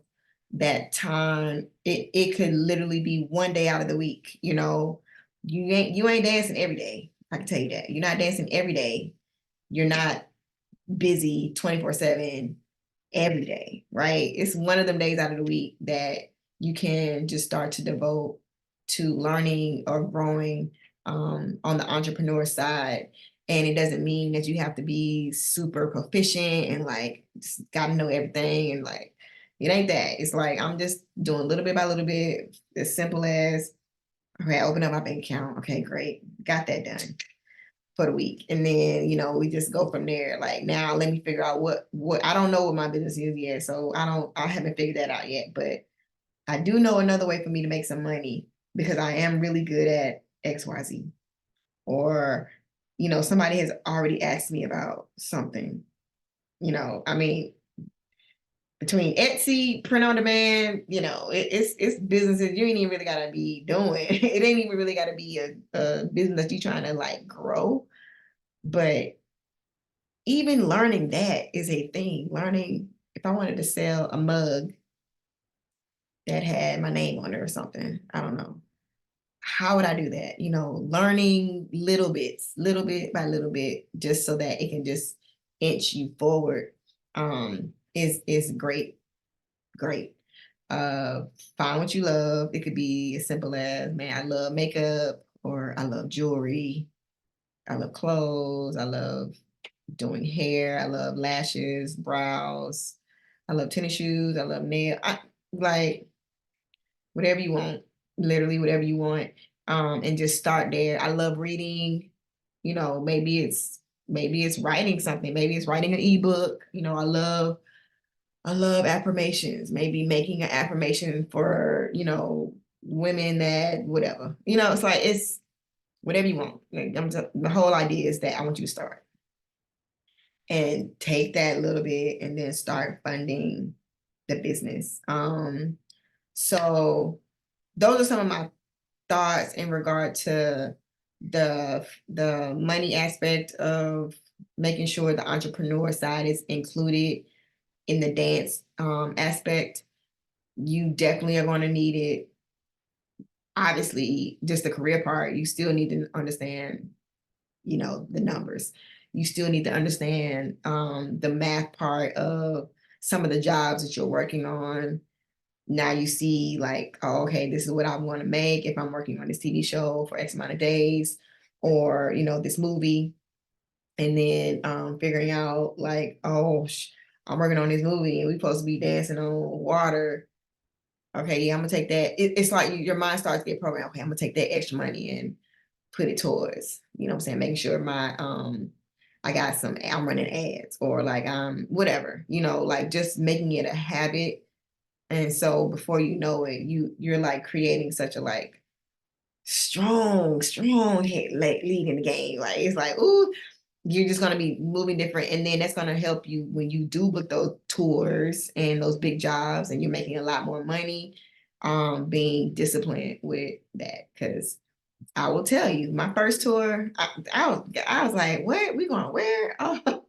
that time. It could literally be one day out of the week. You ain't dancing every day. I can tell you that. You're not dancing every day. You're not busy 24/7 every day, right? It's one of them days out of the week that you can just start to devote to learning or growing on the entrepreneur side. And it doesn't mean that you have to be super proficient and like got to know everything. And like, it ain't that. It's like, I'm just doing little bit by little bit, as simple as, okay, open up my bank account. Okay, great. Got that done for the week. And then, we just go from there. Like, now let me figure out what I don't know what my business is yet. So I haven't figured that out yet, but I do know another way for me to make some money because I am really good at XYZ. Or, somebody has already asked me about something. I mean, between Etsy, print on demand, it's businesses you ain't even really gotta be doing. It ain't even really gotta be a business that you're trying to like grow. But even learning that is a thing. Learning if I wanted to sell a mug that had my name on it or something, I don't know. How would I do that? Learning little bits, little bit by little bit, just so that it can just inch you forward, is great, great. Find what you love. It could be as simple as, man, I love makeup, or I love jewelry, I love clothes, I love doing hair, I love lashes, brows, I love tennis shoes, I love nail. I like whatever you want, literally whatever you want. And just start there. I love reading. Maybe it's writing something. Maybe it's writing an ebook. I love affirmations. Maybe making an affirmation for women that whatever. It's whatever you want. Like, the whole idea is that I want you to start and take that little bit and then start funding the business. So those are some of my thoughts in regard to the money aspect of making sure the entrepreneur side is included in the dance aspect. You definitely are going to need it. Obviously, just the career part, you still need to understand, the numbers. You still need to understand the math part of some of the jobs that you're working on. Now you see like, oh, okay, this is what I want to make if I'm working on this TV show for X amount of days, or, this movie. And then figuring out like, oh, I'm working on this movie and we're supposed to be dancing on water. Okay, yeah, I'm gonna take that. It's like your mind starts to get programmed. Okay, I'm gonna take that extra money and put it towards, what I'm saying, making sure I'm running ads, or like whatever, like just making it a habit. And so before you know it, you're like creating such a like strong head like lead in the game. Like it's like, ooh, you're just gonna be moving different. And then that's gonna help you when you do book those tours and those big jobs and you're making a lot more money, being disciplined with that. Cause I will tell you, my first tour, I was like, what? We going where? Oh,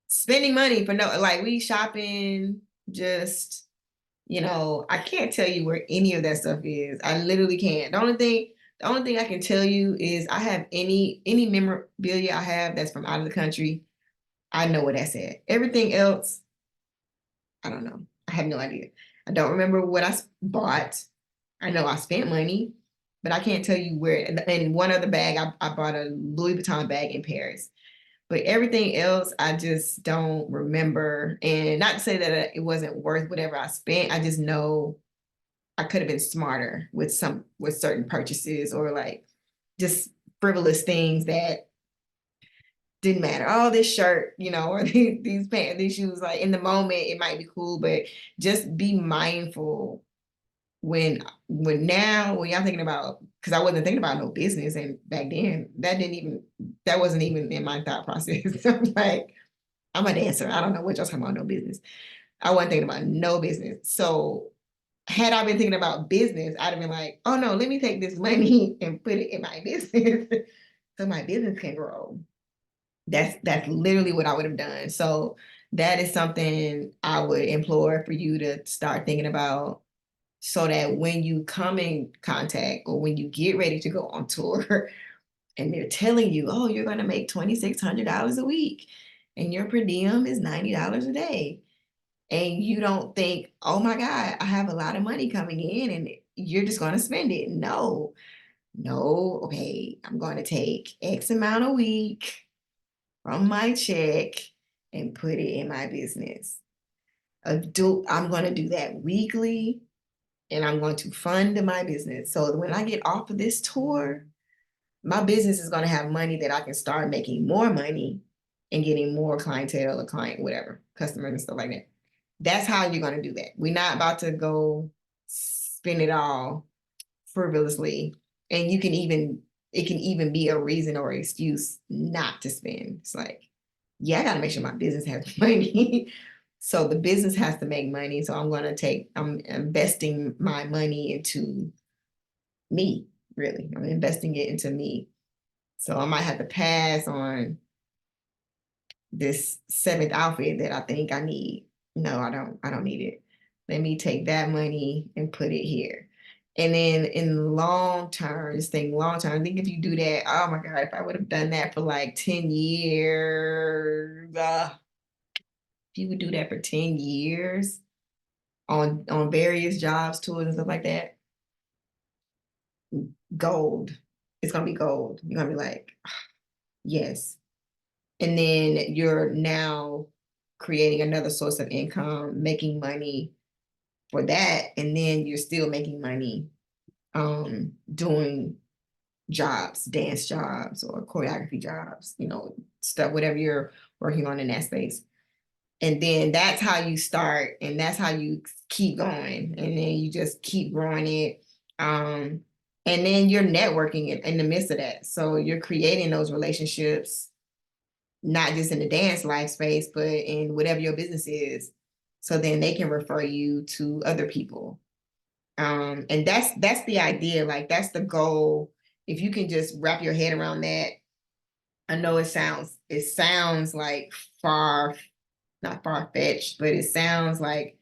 spending money for no, like we shopping, just I can't tell you where any of that stuff is. I literally can't. The The only thing I can tell you is I have any memorabilia I have that's from out of the country. I know what that's at. Everything else, I don't know. I have no idea. I don't remember what I bought. I know I spent money, but I can't tell you where. And one other bag, I bought a Louis Vuitton bag in Paris. But everything else, I just don't remember. And not to say that it wasn't worth whatever I spent. I just know I could have been smarter with certain purchases, or like just frivolous things that didn't matter. Oh, this shirt, or these pants, these shoes, like in the moment, it might be cool, but just be mindful when y'all thinking about, because I wasn't thinking about no business, and back then that wasn't even in my thought process. I'm like, I'm a dancer. I don't know what y'all talking about, no business. I wasn't thinking about no business. So had I been thinking about business, I'd have been like, oh no, let me take this money and put it in my business so my business can grow. That's literally what I would have done. So that is something I would implore for you to start thinking about, so that when you come in contact or when you get ready to go on tour and they're telling you, oh, you're going to make $2,600 a week and your per diem is $90 a day. And you don't think, oh my God, I have a lot of money coming in and you're just going to spend it. No, okay, I'm going to take X amount a week from my check and put it in my business. I'm going to do that weekly, and I'm going to fund my business. So when I get off of this tour, my business is going to have money that I can start making more money and getting more clientele or whatever, customers and stuff like that. That's how you're going to do that. We're not about to go spend it all frivolously. And it can even be a reason or excuse not to spend. It's like, yeah, I got to make sure my business has money. So the business has to make money. So I'm investing my money into me, really. I'm investing it into me. So I might have to pass on this 7th outfit that I think I need. No, I don't need it. Let me take that money and put it here. And then in long term, I think if you do that, oh my God, if I would have done that for like 10 years, if you would do that for 10 years on various jobs, tours and stuff like that, gold. It's gonna be gold. You're gonna be like, yes. And then you're now creating another source of income, making money for that, and then you're still making money doing jobs, dance jobs or choreography jobs, stuff, whatever you're working on in that space. And then that's how you start, and that's how you keep going, and then you just keep growing it. And then you're networking in the midst of that. So you're creating those relationships, not just in the dance life space, but in whatever your business is. So then they can refer you to other people. And that's the idea. Like, that's the goal. If you can just wrap your head around that, I know it sounds like not far-fetched, but it sounds like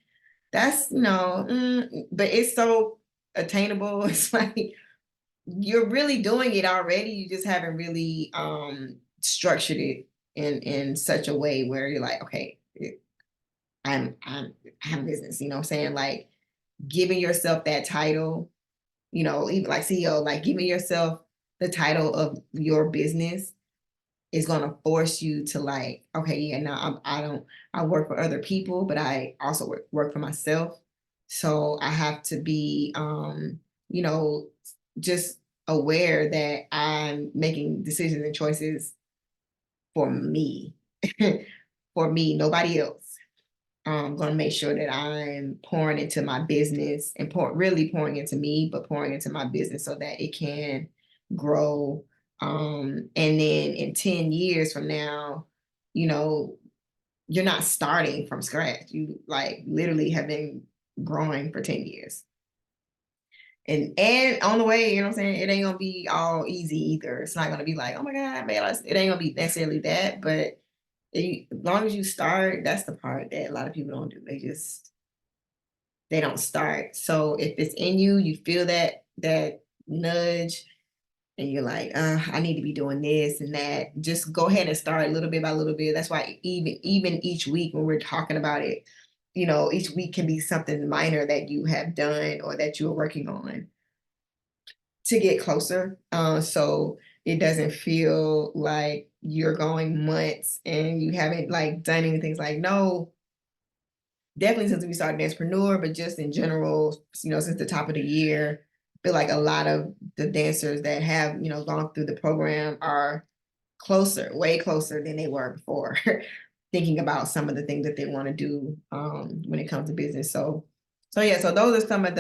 that's, but it's so attainable. It's like you're really doing it already. You just haven't really structured it in such a way where you're like, okay, I have a business, you know what I'm saying? Like, giving yourself that title, even like CEO, like giving yourself the title of your business is going to force you to like, okay, yeah, now I work for other people, but I also work for myself. So I have to be, just aware that I'm making decisions and choices for me, for me, nobody else. I'm going to make sure that I'm pouring into my business and really pouring into me, but pouring into my business so that it can grow. And then in 10 years from now, you're not starting from scratch. You like literally have been growing for 10 years. And on the way, you know what I'm saying? It ain't gonna be all easy either. It's not gonna be like, oh my God, man, it ain't gonna be necessarily that, but as long as you start, that's the part that a lot of people don't do. They don't start. So if it's in you, you feel that nudge, and you're like, I need to be doing this and that, just go ahead and start little bit by little bit. That's why even each week when we're talking about it, you know, each week can be something minor that you have done or that you are working on to get closer. So it doesn't feel like you're going months and you haven't like done anything. It's like, no, definitely since we started Dancepreneur, but just in general, you know, since the top of the year, I feel like a lot of the dancers that have, you know, gone through the program are closer, way closer than they were before, thinking about some of the things that they want to do when it comes to business. So yeah, so those are some of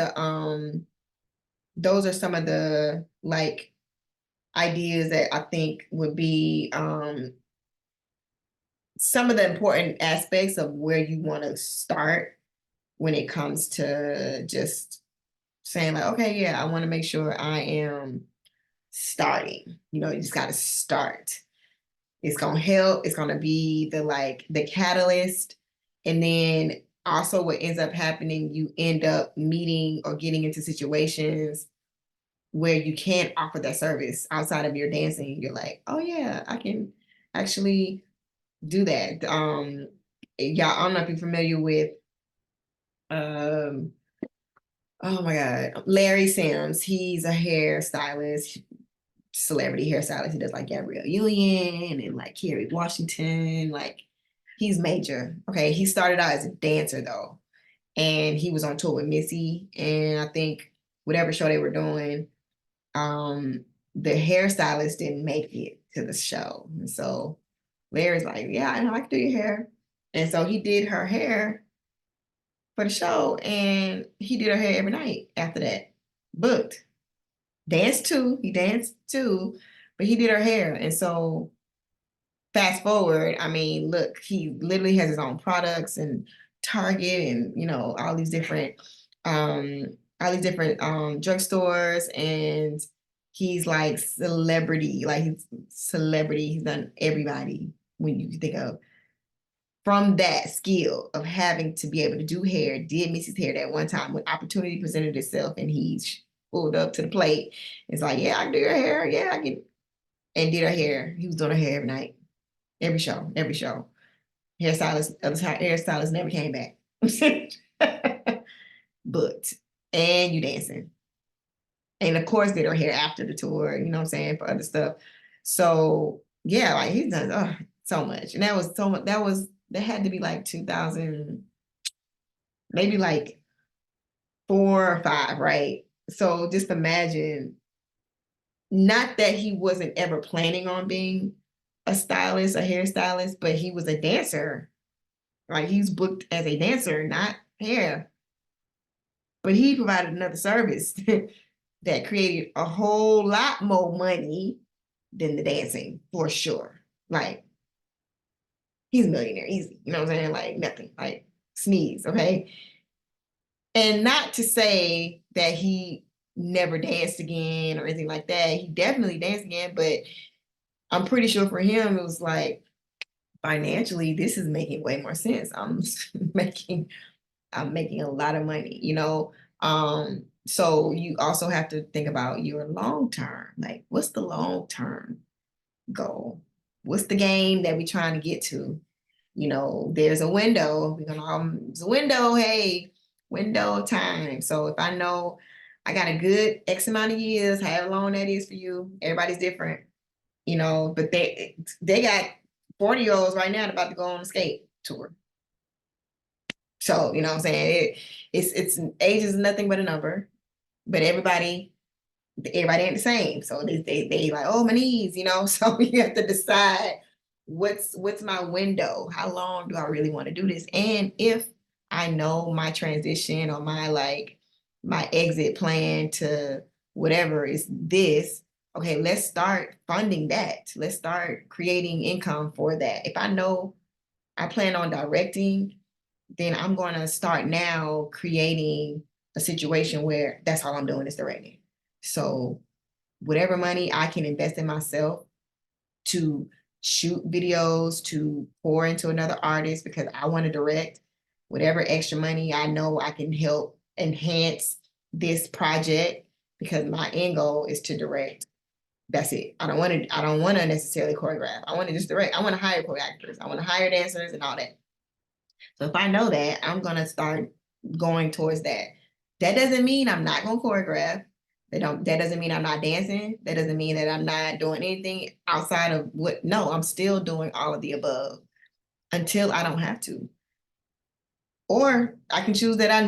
the like ideas that I think would be some of the important aspects of where you want to start when it comes to just saying like, okay, yeah, I want to make sure I am starting. You know, you just got to start. It's going to help. It's going to be the catalyst. And then also what ends up happening, you end up meeting or getting into situations where you can't offer that service outside of your dancing. You're like, oh yeah, I can actually do that. Y'all, I don't know if you're familiar with um oh my God, Larry Sims. He's a hairstylist, celebrity hairstylist. He does like Gabrielle Union and like Kerry Washington. Like he's major. Okay, he started out as a dancer though, and he was on tour with Missy. And I think whatever show they were doing, the hairstylist didn't make it to the show, and so Larry's like, "Yeah, I know I can do your hair," and so he did her hair for the show, and he did her hair every night after that. Booked. Danced too. He danced too, but he did her hair. And so fast forward, I mean, look, he literally has his own products and Target and you know, all these different drugstores, and he's like celebrity, like he's celebrity. He's done everybody when you think of from that skill of having to be able to do hair, did Missy's hair that one time when opportunity presented itself and he pulled up to the plate. It's like, yeah, I can do your hair. Yeah, I can. And did her hair. He was doing her hair every night, every show, every show. Other hairstylist never came back. Booked. And you dancing. And of course, did her hair after the tour, you know what I'm saying, for other stuff. So yeah, like he's done so much. And that was so much, that had to be like 2000, maybe like 4 or 5, right? So just imagine, not that he wasn't ever planning on being a stylist, a hairstylist, but he was a dancer. Like he's booked as a dancer, not hair. But he provided another service that created a whole lot more money than the dancing, for sure. Like he's a millionaire, easy. You know what I'm saying? Like nothing, like sneeze, okay? And not to say that he never danced again or anything like that. He definitely danced again, but I'm pretty sure for him it was like financially, this is making way more sense. making I'm making a lot of money, you know. So you also have to think about your long term. Like, what's the long term goal? What's the game that we're trying to get to? You know, there's a window. We're gonna there's a window, hey, window of time. So if I know I got a good X amount of years, however long that is for you, everybody's different, you know, but they got 40-year-olds right now about to go on a skate tour. So, you know what I'm saying? It's age is nothing but a number, but everybody ain't the same. So they like, oh, my knees, you know. So you have to decide what's my window? How long do I really want to do this? And if I know my transition or my exit plan to whatever is this, okay, let's start funding that. Let's start creating income for that. If I know I plan on directing, then I'm going to start now creating a situation where that's all I'm doing is directing. So whatever money I can invest in myself to shoot videos, to pour into another artist because I want to direct, whatever extra money I know I can help enhance this project because my end goal is to direct. That's it. I don't want to necessarily choreograph. I want to just direct. I want to hire choreographers. I want to hire dancers and all that. So if I know that, I'm gonna start going towards that. That doesn't mean I'm not gonna choreograph. That doesn't mean I'm not dancing. That doesn't mean that I'm not doing anything outside of what, no, I'm still doing all of the above until I don't have to. Or I can choose that I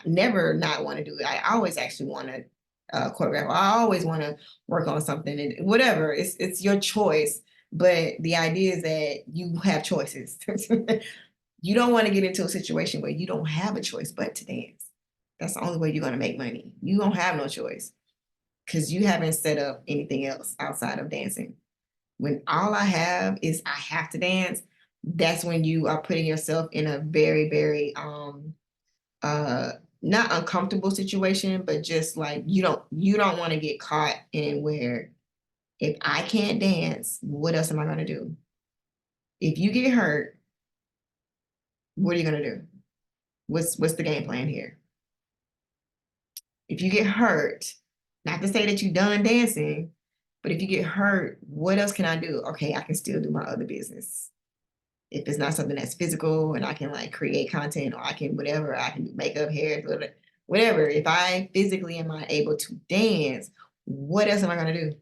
never not want to do it. I always actually want to choreograph. I always want to work on something and whatever. It's your choice. But the idea is that you have choices. You don't want to get into a situation where you don't have a choice but to dance. That's the only way you're going to make money. You don't have no choice because you haven't set up anything else outside of dancing. When all I have is I have to dance, that's when you are putting yourself in a very, very uh not uncomfortable situation, but just like you don't want to get caught in where if I can't dance, what else am I gonna do? If you get hurt, what are you gonna do? What's the game plan here? If you get hurt, not to say that you're done dancing, but if you get hurt, what else can I do? Okay, I can still do my other business. If it's not something that's physical and I can like create content or I can whatever, I can do makeup, hair, whatever. If I physically am not able to dance, what else am I gonna do?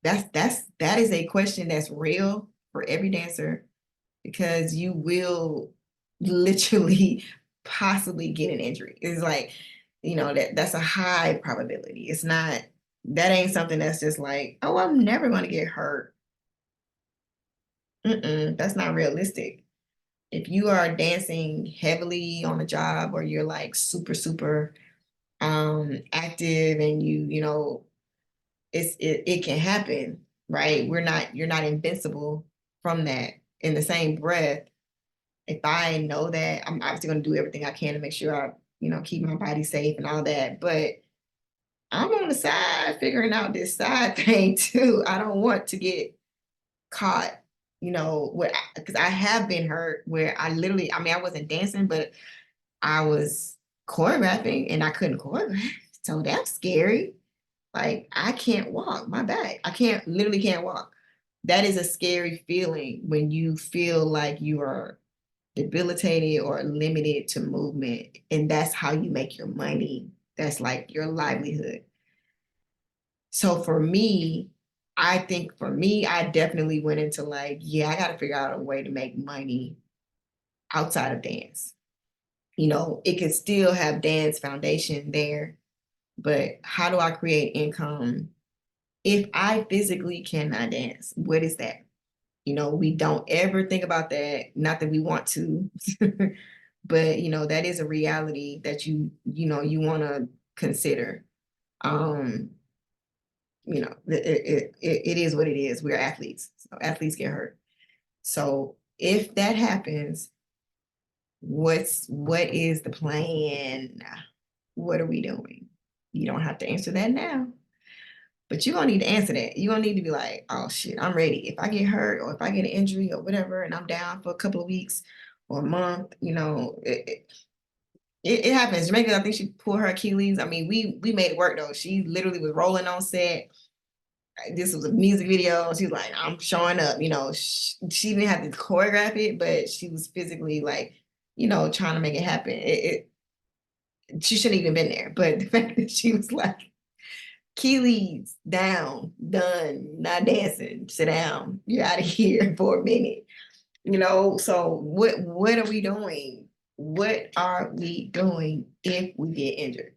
That is a question that's real for every dancer because you will literally possibly get an injury. It's like, that's a high probability. It's not, that ain't something that's just like, oh, I'm never gonna get hurt. That's not realistic. If you are dancing heavily on a job or you're like super, super active and it can happen, right? You're not invincible from that. In the same breath, if I know that, I'm obviously going to do everything I can to make sure I, keep my body safe and all that. But I'm on the side figuring out this side thing too. I don't want to get caught, because I have been hurt where I literally, I mean, I wasn't dancing, but I was choreographing and I couldn't choreograph. So that's scary. Like I can't walk my back. Literally can't walk. That is a scary feeling when you feel like you are debilitated or limited to movement. And that's how you make your money. That's like your livelihood. So for me, I think for me, I definitely went into like, yeah, I got to figure out a way to make money outside of dance. It could still have dance foundation there, but how do I create income if I physically cannot dance? What is that? We don't ever think about that. Not that we want to, but that is a reality that you want to consider. It is what it is. We're athletes. So athletes get hurt. So if that happens, what is the plan? What are we doing? You don't have to answer that now. But you're gonna need to answer that. You're gonna need to be like, oh shit, I'm ready. If I get hurt or if I get an injury or whatever, and I'm down for a couple of weeks or a month, it happens. Jamaica, I think she pulled her Achilles. I mean, we made it work though. She literally was rolling on set. This was a music video. She was like, I'm showing up. She didn't have to choreograph it, but she was physically like, trying to make it happen. She shouldn't even been there. But the fact that she was like, Keely's down, done, not dancing, sit down, you're out of here for a minute. So what are we doing? What are we doing if we get injured?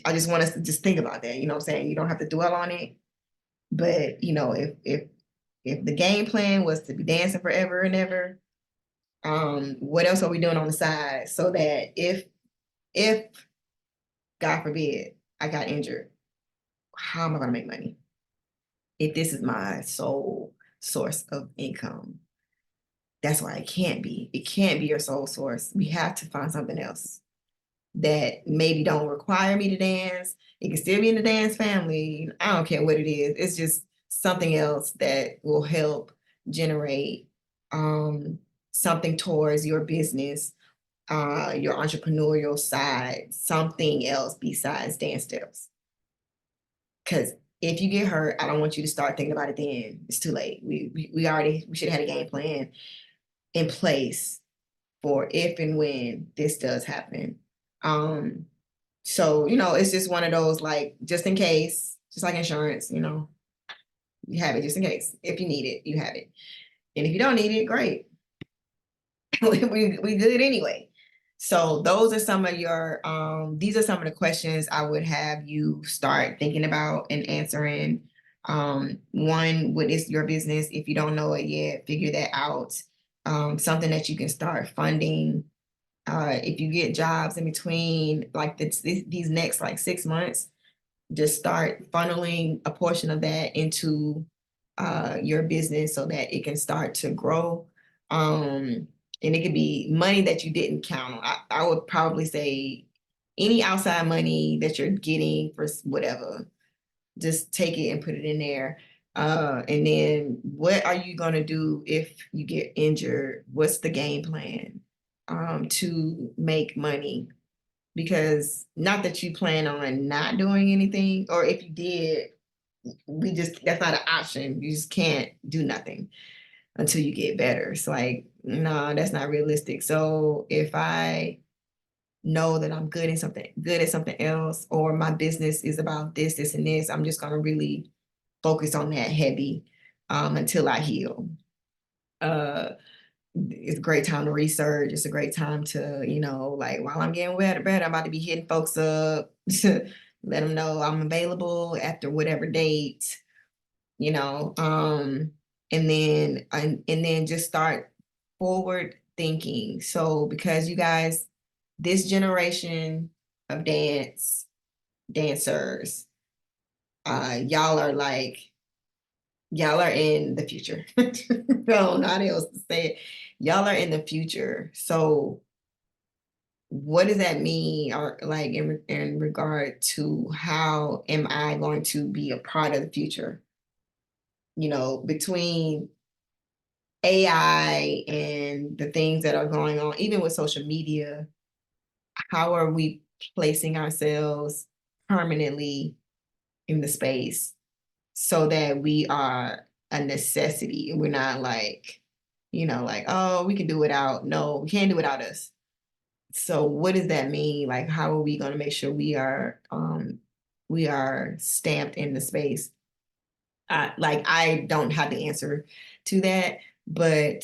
I just want us to just think about that. You know what I'm saying? You don't have to dwell on it. But if the game plan was to be dancing forever and ever, what else are we doing on the side so that if God forbid I got injured, how am I gonna make money? If this is my sole source of income. That's why it can't be. It can't be your sole source. We have to find something else that maybe don't require me to dance. It can still be in the dance family. I don't care what it is. It's just something else that will help generate something towards your business, your entrepreneurial side, something else besides dance steps. Because if you get hurt, I don't want you to start thinking about it then. It's too late. We should have had a game plan in place for if and when this does happen. So, it's just one of those, like, just in case, just like insurance, you have it just in case. If you need it, you have it. And if you don't need it, great. we good anyway. So those are some of your these are some of the questions I would have you start thinking about and answering. One, what is your business? If you don't know it yet, figure that out. Something that you can start funding. If you get jobs in between, like these next like 6 months, just start funneling a portion of that into your business so that it can start to grow. And it could be money that you didn't count on. I would probably say any outside money that you're getting for whatever, just take it and put it in there. And then what are you going to do if you get injured? What's the game plan to make money? Because not that you plan on not doing anything, or if you did, that's not an option. You just can't do nothing until you get better. It's like, no, that's not realistic. So if I know that I'm good at something else, or my business is about this, and this, I'm just gonna really focus on that heavy until I heal. It's a great time to research. It's a great time to, like while I'm getting better, I'm about to be hitting folks up to let them know I'm available after whatever date, you know, um, and then just start forward thinking. So because you guys, this generation of dancers, y'all are in the future. No, not else to say it. Y'all are in the future. So what does that mean, or like in regard to how am I going to be a part of the future? Between AI and the things that are going on, even with social media, how are we placing ourselves permanently in the space so that we are a necessity and we're not like, like, oh, we can do without. No, we can't do without us. So what does that mean? Like, how are we going to make sure we are stamped in the space? I don't have the answer to that, but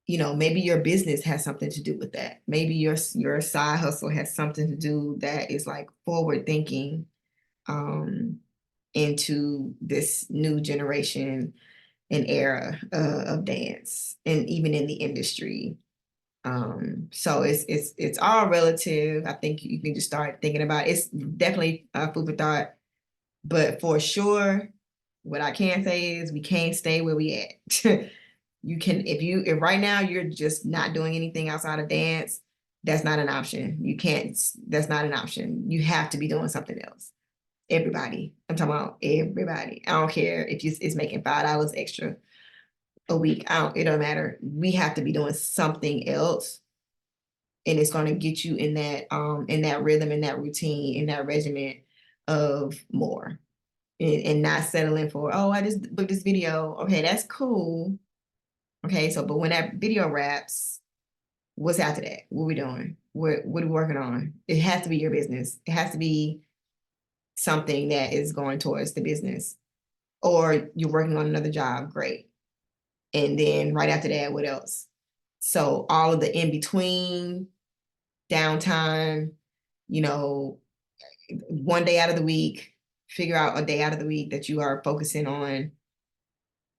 maybe your business has something to do with that. Maybe your side hustle has something to do that is like forward thinking into this new generation and era of dance, and even in the industry. So it's all relative. I think you can just start thinking about it. It's definitely food for thought, but for sure, what I can say is we can't stay where we at. You can, if right now you're just not doing anything outside of dance, that's not an option. You can't, that's not an option. You have to be doing something else. Everybody. I'm talking about everybody. I don't care if it's making $5 extra a week. It don't matter. We have to be doing something else. And it's going to get you in that rhythm, in that routine, in that regimen of more. And not settling for, oh, I just booked this video. Okay, that's cool. Okay, so but when that video wraps, what's after that? What are we doing? What are we working on? It has to be your business. It has to be something that is going towards the business. Or you're working on another job, great. And then right after that, what else? So all of the in between, downtime, you know, one day out of the week, figure out a day out of the week that you are focusing on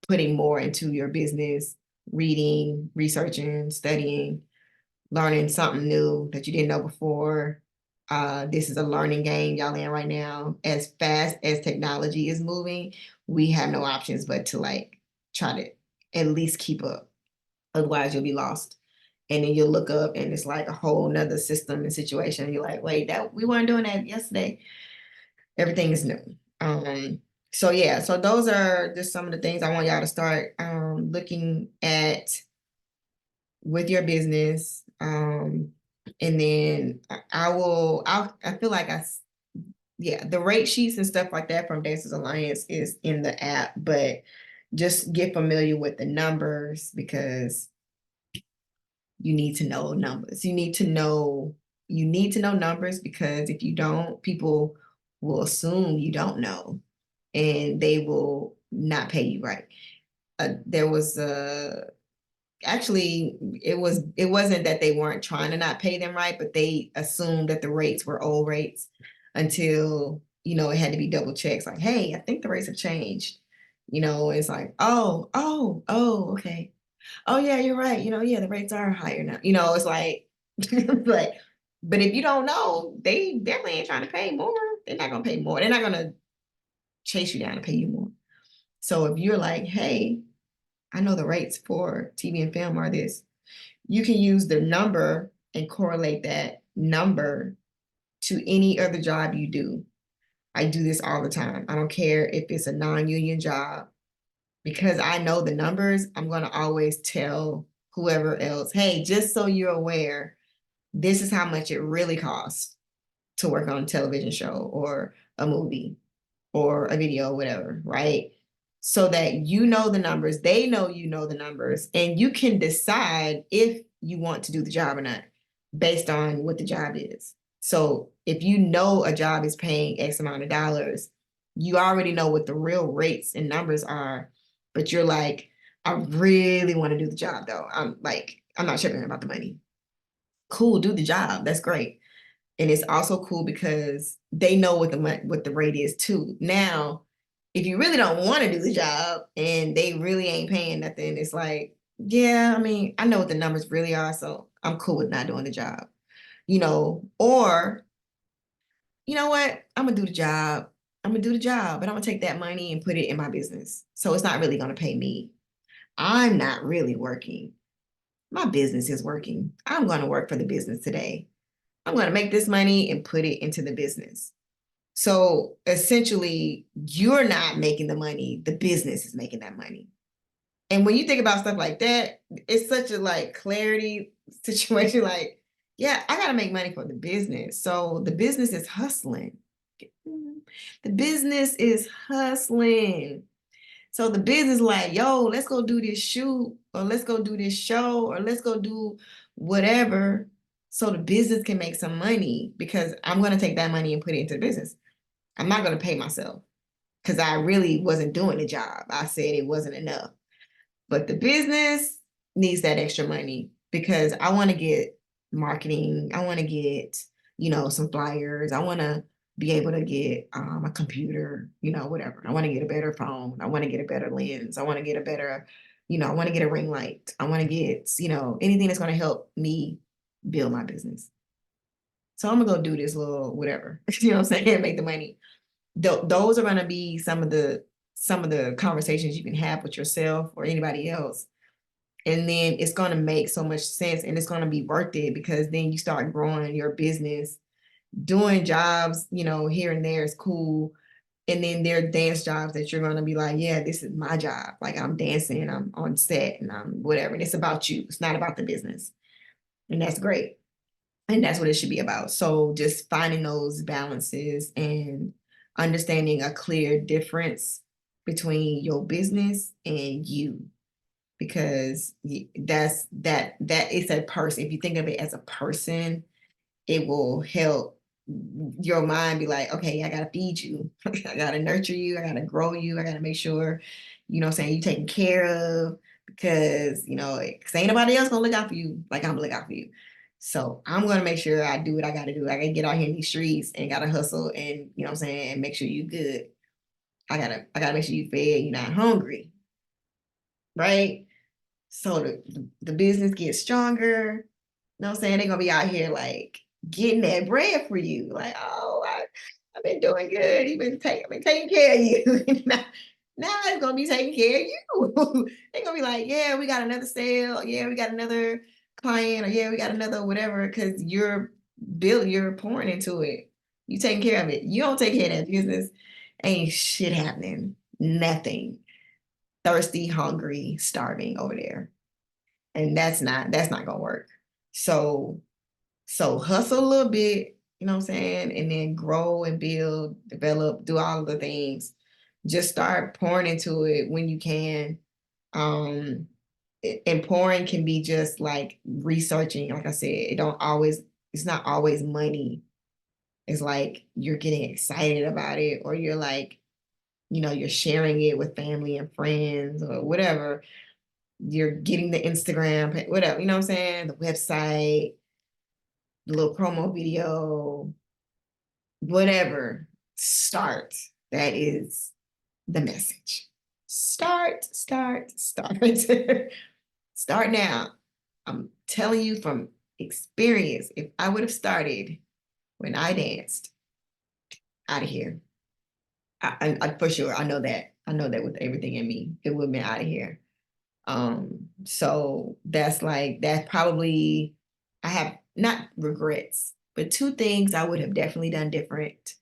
putting more into your business, reading, researching, studying, learning something new that you didn't know before. This is a learning game y'all in right now. As fast as technology is moving, we have no options but to like try to at least keep up. Otherwise, you'll be lost. And then you'll look up and it's like a whole nother system and situation. You're like, wait, that we weren't doing that yesterday. Everything is new. So yeah, so those are just some of the things I want y'all to start looking at with your business. And then I feel like yeah, the rate sheets and stuff like that from Dancers Alliance is in the app, but just get familiar with the numbers because you need to know numbers. You need to know numbers because if you don't, people will assume you don't know and they will not pay you right. There was actually it wasn't that they weren't trying to not pay them right, but they assumed that the rates were old rates until it had to be double checked. Like, hey, I think the rates have changed. It's like, oh, okay. Oh yeah, you're right. Yeah, the rates are higher now. It's like, but if you don't know, they definitely ain't trying to pay more. They're not gonna pay more. They're not gonna chase you down and pay you more. So if you're like, hey, I know the rates for TV and film are this, you can use the number and correlate that number to any other job you do. I do this all the time. I don't care if it's a non-union job. Because I know the numbers, I'm going to always tell whoever else, hey, just so you're aware, this is how much it really costs to work on a television show or a movie or a video, whatever, right? So that you know the numbers, they know you know the numbers, and you can decide if you want to do the job or not based on what the job is. So if you know a job is paying X amount of dollars, you already know what the real rates and numbers are, but you're like, I really want to do the job though. I'm not tripping about the money. Cool, do the job. That's great. And it's also cool because they know what the rate is too. Now, if you really don't want to do the job and they really ain't paying nothing, it's like, yeah, I mean, I know what the numbers really are, so I'm cool with not doing the job. Or you know what? I'm gonna do the job. I'm gonna do the job, but I'm gonna take that money and put it in my business. So it's not really gonna pay me. I'm not really working. My business is working. I'm gonna work for the business today. I'm going to make this money and put it into the business. So essentially, you're not making the money, the business is making that money. And when you think about stuff like that, it's such a like clarity situation. Like, yeah, I got to make money for the business. So the business is hustling. The business is hustling. So the business like, yo, let's go do this shoot or let's go do this show or let's go do whatever so the business can make some money because I'm going to take that money and put it into the business. I'm not going to pay myself because I really wasn't doing the job. I said it wasn't enough. But the business needs that extra money because I want to get marketing. I want to get, some flyers. I want to be able to get a computer, whatever. I want to get a better phone. I want to get a better lens. I want to get a better, I want to get a ring light. I want to get, anything that's going to help me build my business. So I'm gonna go do this little whatever, you know what I'm saying, make the money. Those are gonna be some of the conversations you can have with yourself or anybody else. And then it's going to make so much sense and it's going to be worth it because then you start growing your business, doing jobs, here and there is cool. And then there are dance jobs that you're going to be like, yeah, this is my job. Like I'm dancing, I'm on set and I'm whatever. And it's about you. It's not about the business. And that's great. And that's what it should be about. So just finding those balances and understanding a clear difference between your business and you because that is a person. If you think of it as a person, it will help your mind be like, okay, I gotta feed you, I gotta nurture you, I gotta grow you, I gotta make sure, what I'm saying, you taken care of because cause ain't nobody else gonna look out for you like I'm gonna look out for you. So I'm gonna make sure I do what I gotta do. I gotta get out here in these streets and gotta hustle and what I'm saying, and make sure you good. I gotta make sure you fed, you're not hungry, right? So the business gets stronger. You know what I'm saying? They're gonna be out here like getting that bread for you. Like, oh, I've been doing good. I've been taking care of you. now it's gonna be taking care of you. They're gonna be like, yeah, we got another sale. Yeah, we got another client, or yeah, we got another whatever, because you're pouring into it. You taking care of it. You don't take care of that business, ain't shit happening. Nothing. Thirsty, hungry, starving over there. And that's not gonna work. So hustle a little bit, you know what I'm saying? And then grow and build, develop, do all of the things. Just start pouring into it when you can. And pouring can be just like researching. Like I said, it's not always money. It's like you're getting excited about it, or you're like, you're sharing it with family and friends or whatever. You're getting the Instagram, whatever, you know what I'm saying? The website, the little promo video, whatever. Start. That is the message. Start. Start now. I'm telling you from experience, if I would have started when I danced, out of here. I for sure, I know that. I know that with everything in me, it would have been out of here. So that's probably, I have not regrets, but two things I would have definitely done different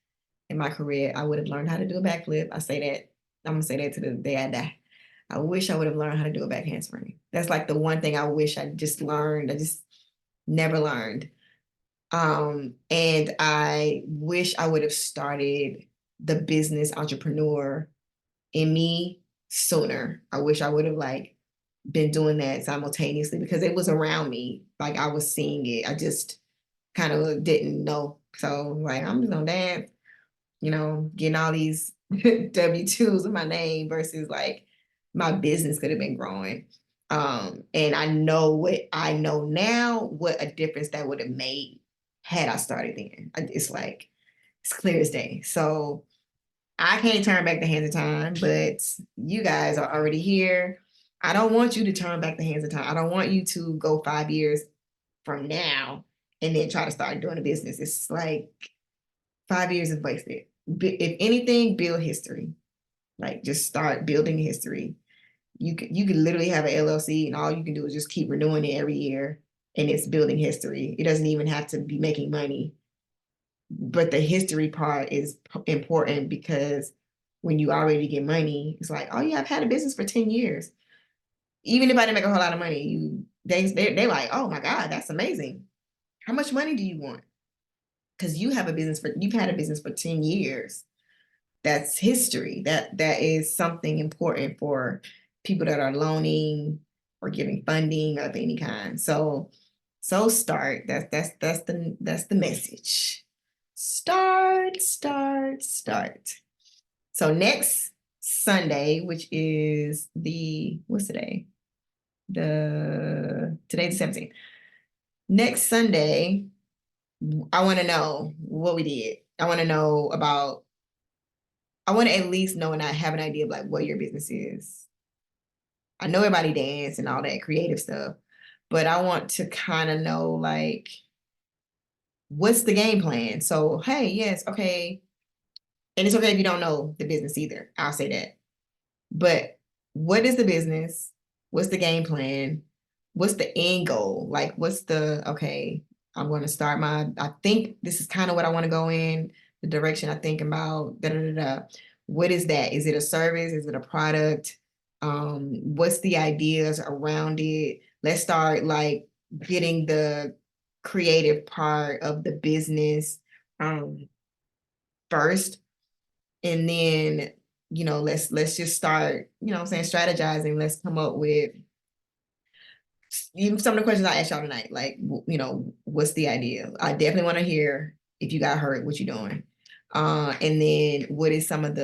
in my career. I would have learned how to do a backflip. I say that, I'm gonna say that to the day I die. I wish I would have learned how to do a back handspring. That's like the one thing I wish I just learned. I just never learned. And I wish I would have started the business entrepreneur in me sooner. I wish I would have like been doing that simultaneously because it was around me. Like I was seeing it. I just kind of didn't know. So like I'm just gonna dance, getting all these W-2s in my name versus like my business could have been growing. And I know what I know now, what a difference that would have made had I started then. It's like, it's clear as day. So I can't turn back the hands of time, but you guys are already here. I don't want you to turn back the hands of time. I don't want you to go 5 years from now and then try to start doing a business. It's like 5 years is wasted. If anything, build history. Like just start building history. You can literally have an LLC and all you can do is just keep renewing it every year and it's building history. It doesn't even have to be making money. But the history part is important because when you already get money, it's like, oh yeah, I've had a business for 10 years. Even if I didn't make a whole lot of money, they're like, oh my God, that's amazing. How much money do you want? Because you've had a business for 10 years. That's history. That is something important for people that are loaning or giving funding of any kind. So start. That's the message. Start. So next Sunday, which is what's today? Today's the 17th. Next Sunday, I want to know what we did. I want to at least know and I have an idea of like what your business is. I know everybody dance and all that creative stuff, but I want to kind of know like what's the game plan? So, hey, yes, okay. And it's okay if you don't know the business either. I'll say that. But what is the business? What's the game plan? What's the end goal? Like, okay, I'm going to start I think this is kind of what I want to go in, the direction I think about, da, da, da, da. What is that? Is it a service? Is it a product? What's the ideas around it? Let's start like getting the creative part of the business first, and then let's just start, what I'm saying, strategizing. Let's come up with even some of the questions I asked y'all tonight, like what's the idea? I definitely want to hear if you got hurt, what you doing. And then what is something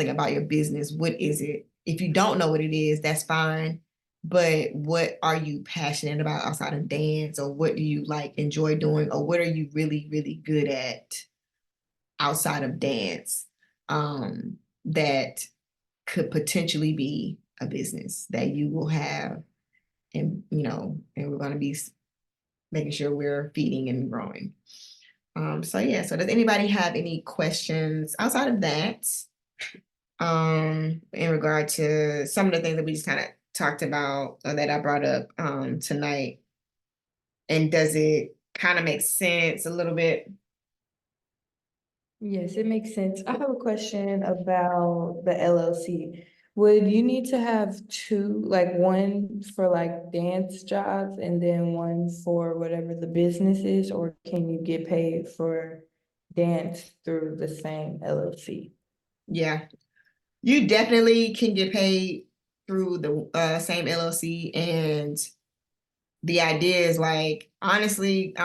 about your business? What is it? If you don't know what it is, that's fine. But what are you passionate about outside of dance, or what do you like enjoy doing, or what are you really, really good at outside of dance, that could potentially be a business that you will have, and we're going to be making sure we're feeding and growing. So yeah, so does anybody have any questions outside of that, in regard to some of the things that we just kind of talked about, or that I brought up tonight? And does it kind of make sense a little bit? Yes, it makes sense. I have a question about the LLC. Would you need to have two, like one for like dance jobs and then one for whatever the business is, or can you get paid for dance through the same LLC? Yeah, you definitely can get paid through the same LLC, and the idea is like, honestly,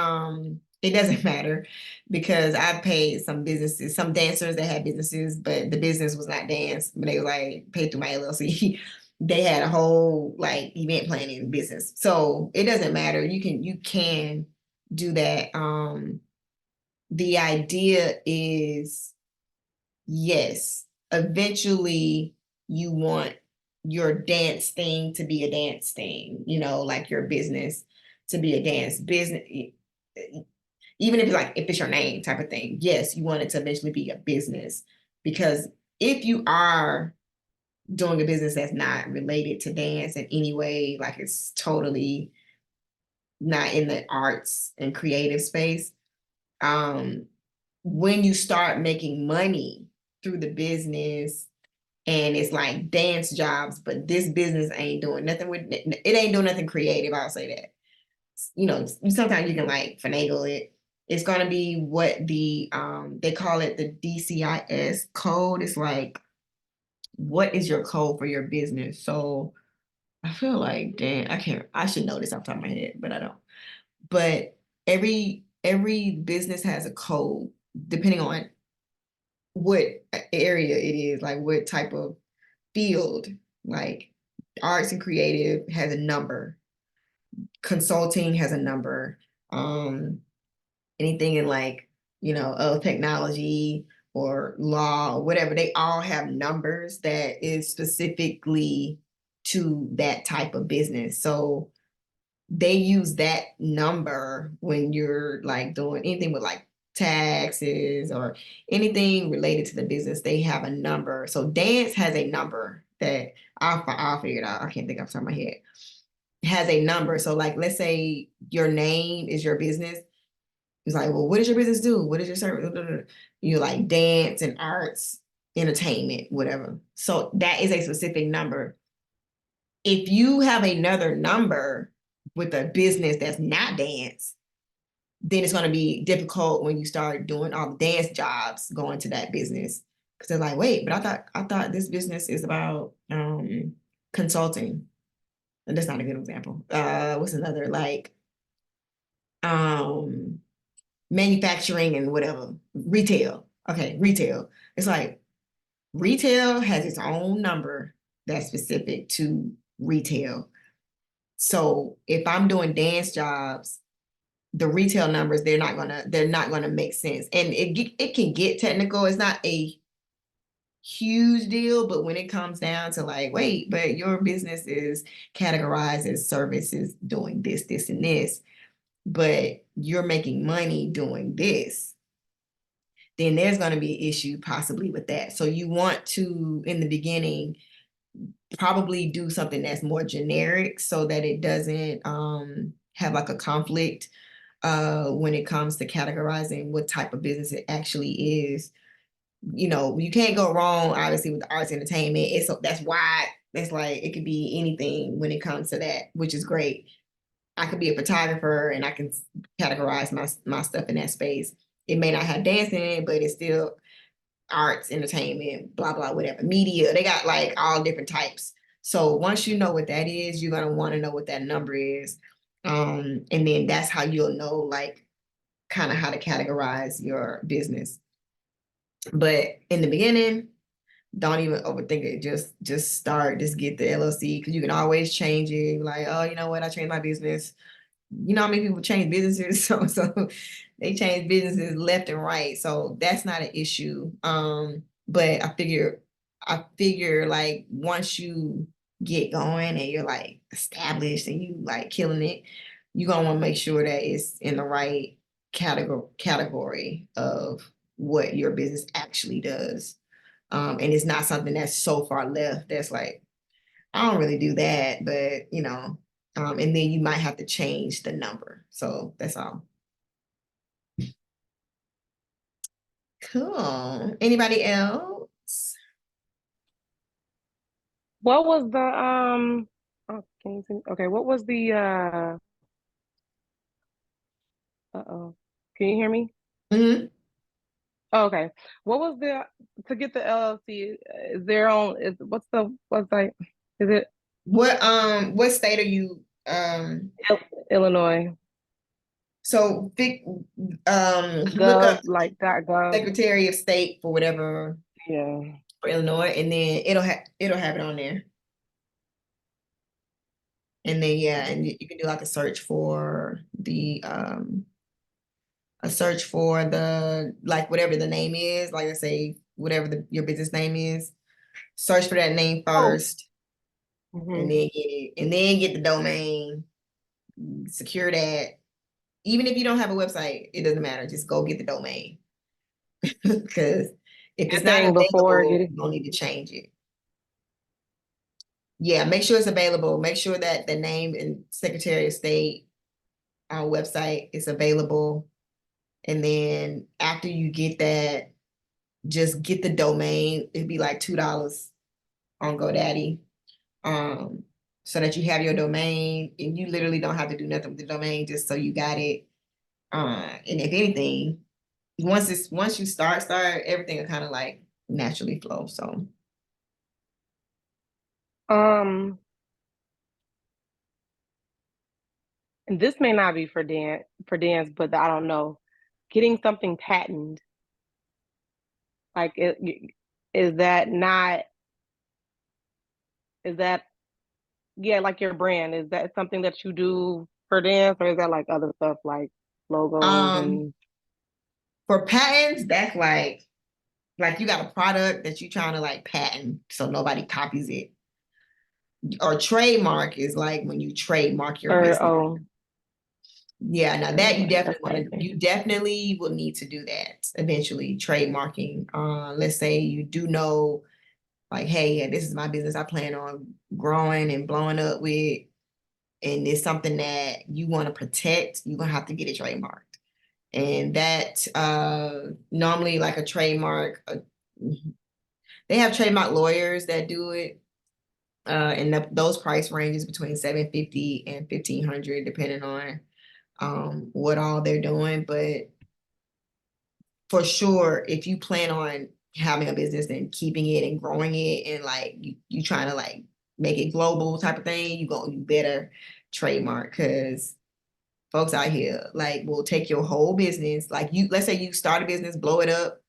it doesn't matter because I paid some businesses, some dancers that had businesses, but the business was not dance, but they were like paid through my LLC. They had a whole like event planning business. So it doesn't matter. You can do that. The idea is, yes, eventually you want your dance thing to be a dance thing, like your business to be a dance business. Even if it's like, if it's your name type of thing, yes, you want it to eventually be a business. Because if you are doing a business that's not related to dance in any way, like it's totally not in the arts and creative space, um, when you start making money through the business and it's like dance jobs, but this business ain't doing nothing with it, ain't doing nothing creative, I'll say that. Sometimes you can like finagle it. It's gonna be what they call it the DCIS code. It's like, what is your code for your business? So I feel like, damn, I should know this off the top of my head, but I don't. But every business has a code depending on what area it is, like what type of field. Like arts and creative has a number, consulting has a number, anything in like, technology or law or whatever, they all have numbers that is specifically to that type of business. So they use that number when you're like doing anything with like taxes or anything related to the business. They have a number. So dance has a number that I'll figure it out. I can't think off the top of my head. It has a number. So like, let's say your name is your business. It's like, well, what does your business do? What is your service? You like dance and arts, entertainment, whatever. So that is a specific number. If you have another number with a business that's not dance, then it's going to be difficult when you start doing all the dance jobs going to that business, because they're like, wait, but I thought this business is about consulting. And that's not a good example. What's another, like um manufacturing and whatever, retail. Okay, retail. It's like retail has its own number that's specific to retail. So if I'm doing dance jobs, the retail numbers, they're not gonna make sense. And it can get technical. It's not a huge deal, but when it comes down to like, wait, but your business is categorized as services doing this, and this, but you're making money doing this, then there's going to be an issue possibly with that. So you want to, in the beginning, probably do something that's more generic so that it doesn't have like a conflict when it comes to categorizing what type of business it actually is. You can't go wrong, obviously, with the arts and entertainment. That's why it's like it could be anything when it comes to that, which is great. I could be a photographer and I can categorize my stuff in that space. It may not have dance in it, but it's still arts, entertainment, blah, blah, whatever, media. They got like all different types. So once you know what that is, you're gonna want to know what that number is. And then that's how you'll know like kind of how to categorize your business. But in the beginning, don't even overthink it. Just start, just get the LLC, because you can always change it. Like, oh, you know what? I changed my business. You know how many people change businesses? So they change businesses left and right. So that's not an issue. But I figure like once you get going and you're like established and you like killing it, you're gonna want to make sure that it's in the right category of what your business actually does. And it's not something that's so far left that's like, I don't really do that, but and then you might have to change the number. So that's all. Cool. Anybody else? What was the oh, can you see? Okay, what was the uh-oh. Can you hear me? Mhm. Oh, okay. What was the to get the LLC? Is there on is what's the website? Is it What state are you Illinois? so look up Gov like .gov. Secretary of State for whatever Yeah. for Illinois, and then it'll have it on there. And then yeah, and you can do like a search for the like whatever the name is, like I say, whatever your business name is. Search for that name Oh. first, and Mhm. then get the domain, secure that. Even if you don't have a website, it doesn't matter. Just go get the domain. Because if You're it's not saying before available, getting you don't need to change it. Yeah, make sure it's available. Make sure that the name and Secretary of State website is available. And then after you get that, just get the domain. It'd be like $2 on GoDaddy. So that you have your domain and you literally don't have to do nothing with the domain, just so you got it. And if anything, once you start, everything will kind of like naturally flow. So um and this may not be for dance, but I don't know. Getting something patented, like is that not is that yeah, like your brand, is that something that you do for dance, or is that like other stuff like logos um and for patents, that's like you got a product that you're trying to like patent so nobody copies it. Or trademark is like when you trademark your or business. oh, Yeah, now that okay. you definitely will need to do that eventually, trademarking. Let's say you do know, like, hey, yeah, this is my business I plan on growing and blowing up with, and it's something that you want to protect, you're gonna have to get it trademarked. And that normally like a trademark, they have trademark lawyers that do it. And those price ranges between 750 and 1500, depending on what all they're doing. But for sure, if you plan on having a business and keeping it and growing it, and like you trying to like make it global type of thing, you better trademark, because folks out here like will take your whole business. Like let's say you start a business, blow it up,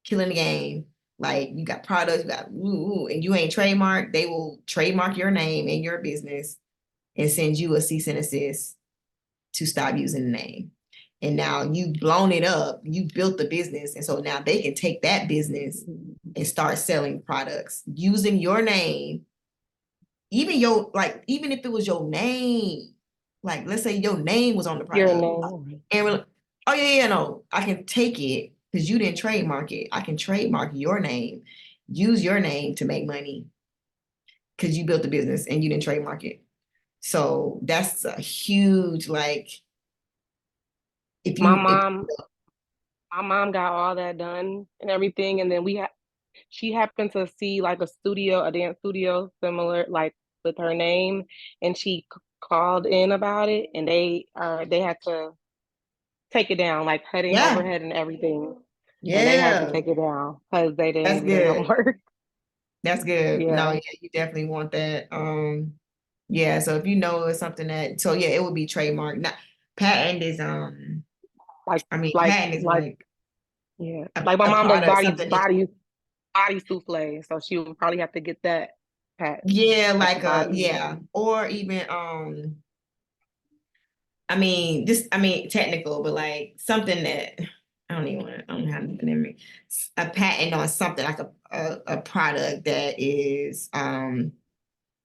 killing the game. Like you got products, you got and you ain't trademarked, they will trademark your name and your business and send you a cease and desist to stop using the name. And now you've blown it up, you built the business. And so now they can take that business and start selling products using your name. Even if it was your name, like let's say your name was on the Your product. name. And we're like, oh yeah, no, I can take it because you didn't trademark it. I can trademark your name, use your name to make money because you built the business and you didn't trademark it. So that's a huge, like, if My you if mom, my mom got all that done and everything, and then she happened to see like a dance studio similar, like with her name, and she called in about it, and they had to take it down, like cutting yeah, overhead and everything, and they had to yeah, take it down because they that's didn't get no good. more. That's good. No, Yeah, yeah, you definitely want that. Yeah, so if you know it's something that, so yeah, it would be trademark. Not patent is like I mean, like patent is like like yeah, like my a mom does product, something that, body souffle, so she would probably have to get that patent, yeah, like the like body. yeah, or even I mean technical, but like something that I don't have nothing in me. A patent on something like a product that is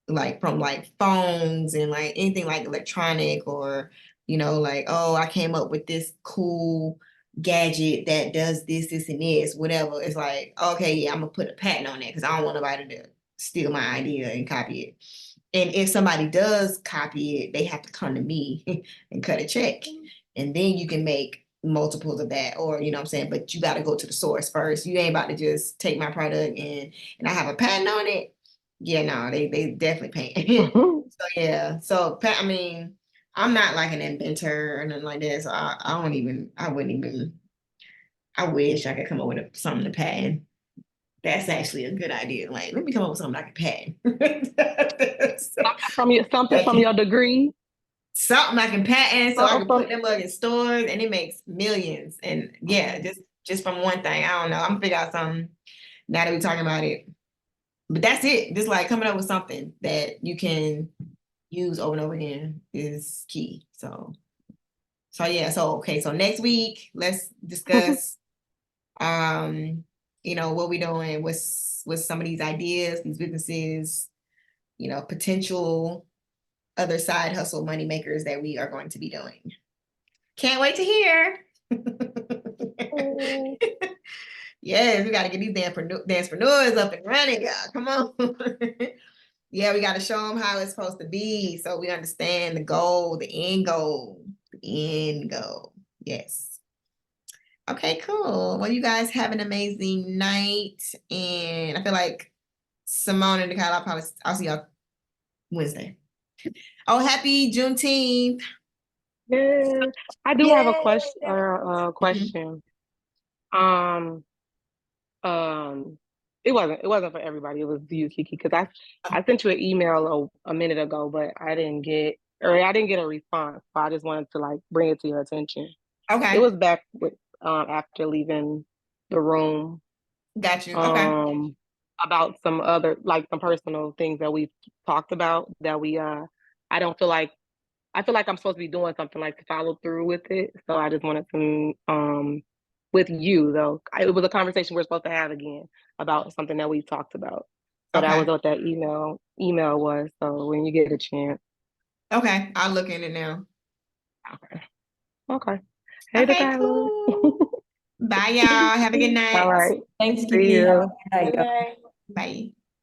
like from like phones and like anything like electronic, or like, oh, I came up with this cool gadget that does this and this, whatever. It's like, okay, yeah, I'm gonna put a patent on that because I don't want nobody to steal my idea and copy it. And if somebody does copy it, they have to come to me and cut a check, and then you can make multiples of that, or what I'm saying, but you got to go to the source first. You ain't about to just take my product and I have a patent on it. Yeah, no, they definitely paying. So yeah, so I mean, I'm not like an inventor or nothing like that. So I wouldn't even. I wish I could come up with something to patent. That's actually a good idea. Like, let me come up with something I can patent. Something from your degree. Something I can patent so I Something can from put them up in stores and it makes millions. And yeah, just from one thing. I don't know. I'm gonna figure out something now that we're talking about it. But that's it. Just like coming up with something that you can use over and over again is key. So yeah, so okay, so next week let's discuss what we doing with some of these ideas, these businesses, potential other side hustle money makers that we are going to be doing. Can't wait to hear. Yes, we got to get these dancepreneurs up and running, y'all. Come on. Yeah, we got to show them how it's supposed to be so we understand the goal, the end goal, the end goal. Yes. Okay, cool. Well, you guys have an amazing night. And I feel like Simone and Nicole, I'll see y'all Wednesday. Oh, happy Juneteenth. yeah. I do have a question Yay. or a question. Um, it wasn't for everybody. It was you, Kiki, because I sent you an email a minute ago, but I didn't get a response. So I just wanted to like bring it to your attention. Okay. It was back with after leaving the room. Got you. Okay. About some other like some personal things that we talked about that we I don't feel like I feel like I'm supposed to be doing something like to follow through with it. So I just wanted to with you though. It was a conversation we're supposed to have again about something that we talked about. So that was Okay. what that email was. So when you get a chance. Okay. I'll look in it now. Okay. Okay. Hey Okay, Dakila. cool. Bye, y'all. Have a good All night. right. Thanks, See Kiki. you. Have a good night, Good guys. night. Bye.